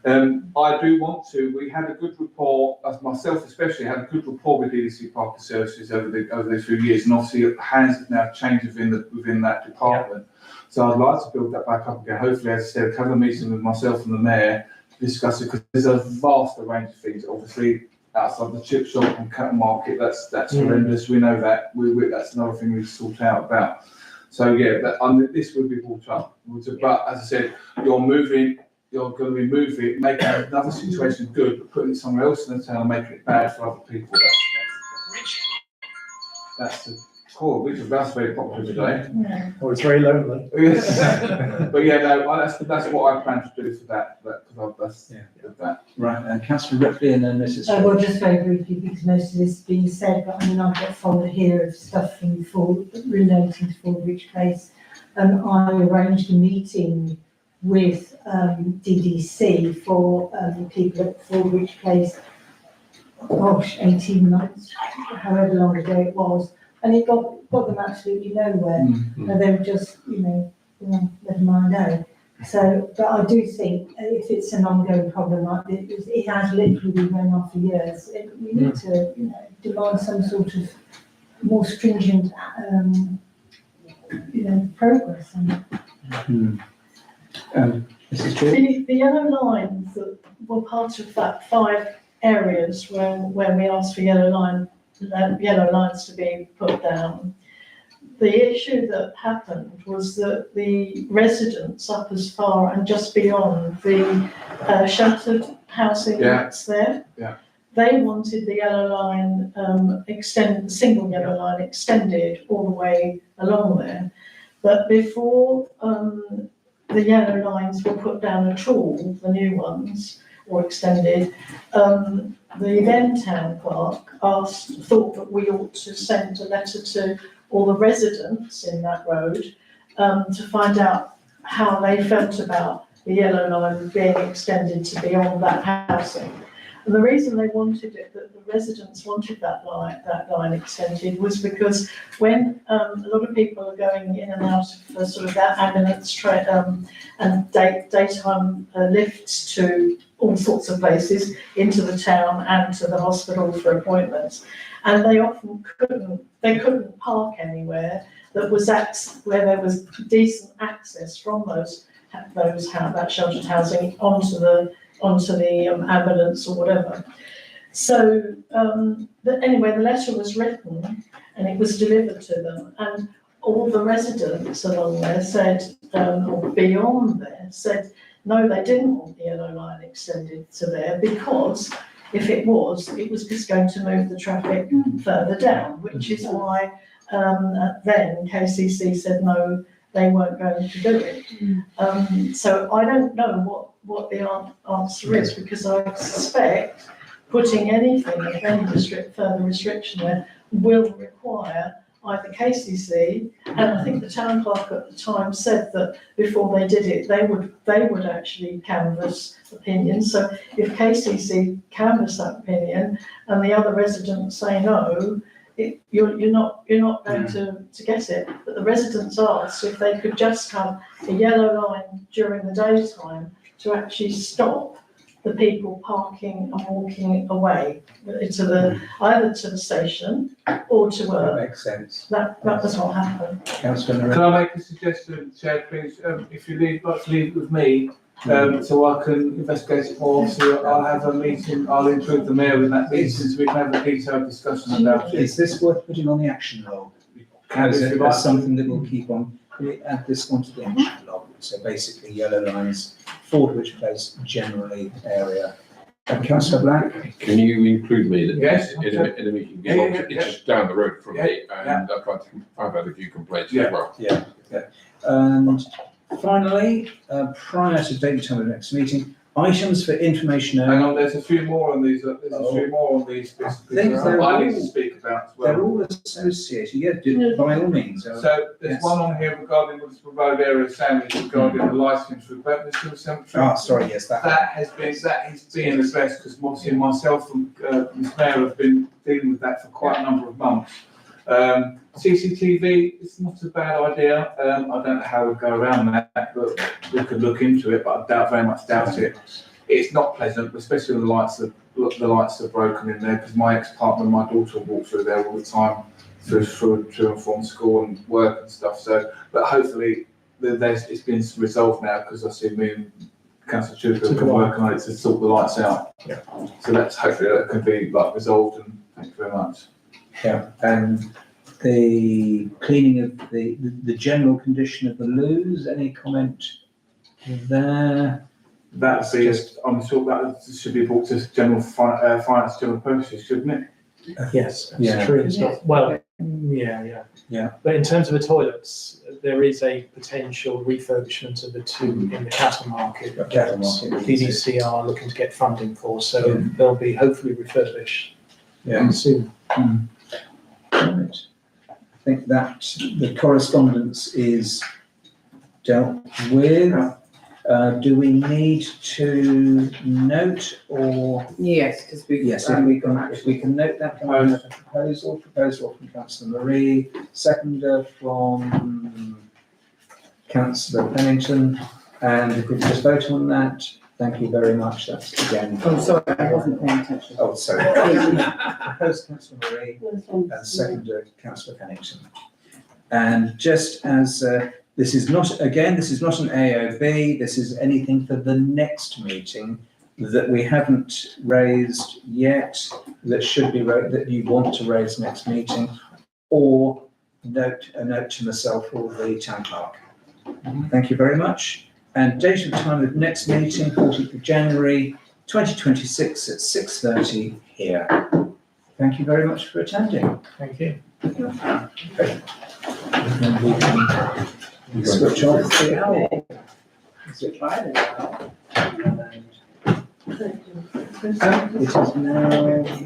I do want to, we had a good rapport, as myself especially, had a good rapport with DDC Parking Services over these few years, and obviously hands have now changed within that department. So I'd like to build that back up again. Hopefully, as I said, have a meeting with myself and the mayor to discuss it, because there's a vast range of things. Obviously, outside the chip shop and cattle market, that's horrendous. We know that. That's another thing we sort out about. So yeah, this will be brought up. But as I said, you're going to be moving, making another situation good, but putting it somewhere else in the town and making it bad for other people. That's the core, which is very popular today. Yeah. Or it's very lonely. But yeah, no, that's what I plan to do for that. That. Right, Councillor Ripley and then Mrs. Shaw. Well, just very briefly, because most of this has been said, but I mean, I've got a folder here of stuff from relating to Fordwich Place. I arranged a meeting with DDC for the people at Fordwich Place, 18 months, however long ago it was, and it got them absolutely nowhere. And they were just, never mind, no. So, but I do think if it's an ongoing problem like this, it has literally been going on for years. We need to, demand some sort of more stringent, progress on it. Mrs. Shaw? The yellow lines that were part of that 5 areas when we asked for yellow lines to be put down. The issue that happened was that the residents up as far and just beyond the sheltered housing that's there, they wanted the yellow line the single yellow line extended all the way along there. But before the yellow lines were put down at all, the new ones, or extended, the then town clerk thought that we ought to send a letter to all the residents in that road to find out how they felt about the yellow line being extended to beyond that housing. And the reason they wanted it, that the residents wanted that line extended, was because when a lot of people are going in and out of sort of that ambulance and daytime lifts to all sorts of places, into the town and to the hospital for appointments, and they often couldn't park anywhere that was where there was decent access from that sheltered housing onto the ambulance or whatever. So, but anyway, the letter was written and it was delivered to them, and all the residents along there said, or beyond there, said, no, they didn't want the yellow line extended to there, because if it was just going to move the traffic further down, which is why then KCC said no, they weren't going to do it. So I don't know what the answer is, because I suspect putting anything of any further restriction there will require either KCC, and I think the town clerk at the time said that before they did it, they would actually canvass opinions. So if KCC canvass that opinion and the other residents say no, you're not going to get it. But the residents asked if they could just have a yellow line during the daytime to actually stop the people parking and walking away to either to the station or to work. That makes sense. That was what happened. Councillor Can I make a suggestion, Chair, please? If you like to leave it with me, so I can investigate it more. So I'll have a meeting, I'll include the mayor in that meeting, so we can have a detailed discussion about it. Is this worth putting on the action log? Can Is if it you like. something that we'll keep on, can we add this onto the action log? So basically yellow lines, Fordwich Place, generally area. Councillor Black? Can you include me Yes, in a meeting? Yeah, yeah, It's yeah. just down the road from me, Yeah, and I've had a few complaints Yeah. as well. And finally, prior to date and time of the next meeting, items for information Hang only. on, there's a few more on these, bits I think they're I need all- to speak about as They're well. all associated, yeah, do, by all means. So there's Yes. one on here regarding Woodsport Road area sandwich regarding the licence for Bedminster Cemetery. Ah, sorry, yes, that. That is being addressed because obviously myself and Ms Mayor have been dealing with that for quite a number of months. CCTV, it's not a bad idea. I don't know how we'd go around that, but we could look into it, but I very much doubt it. It's not pleasant, especially when the lights are broken in there, because my ex-partner and my daughter walk through there all the time, to and from school and work and stuff. So, but hopefully it's been resolved now, because I see me and Councillor Chuka have been working on it to sort the lights out. Yeah. So that's hopefully that can be resolved, and thank you very much. Yeah, and the cleaning of the general condition of the loos, any comment there? That'd be, I'm sure that should be brought to general finance, general purposes, shouldn't it? Yes, Yeah. it's true. It's not, well, yeah. Yeah. But in terms of the toilets, there is a potential refurbishment of the two in the cattle market. The cattle market, that PDC are looking to get funding for, so Yeah. they'll be hopefully refurbished soon. Right. I think that the correspondence is dealt with. Do we need to note or? Yes, because we. Yes, if we can note that, can I have a proposal from councillor Marie, seconder from councillor Pennington, and if we just vote on that, thank you very much, that's again. Oh, sorry, I wasn't paying attention. Oh, sorry. Proposed councillor Marie and seconder councillor Pennington. And just as, this is not an AOB, this is anything for the next meeting that we haven't raised yet, that should be, that you want to raise next meeting, or a note to myself or the town clerk. Thank you very much. And date and time of next meeting, 14th of January, 2026 at 6:30 here. Thank you very much for attending. Thank you. And we can switch off the owl. Switch on. It is now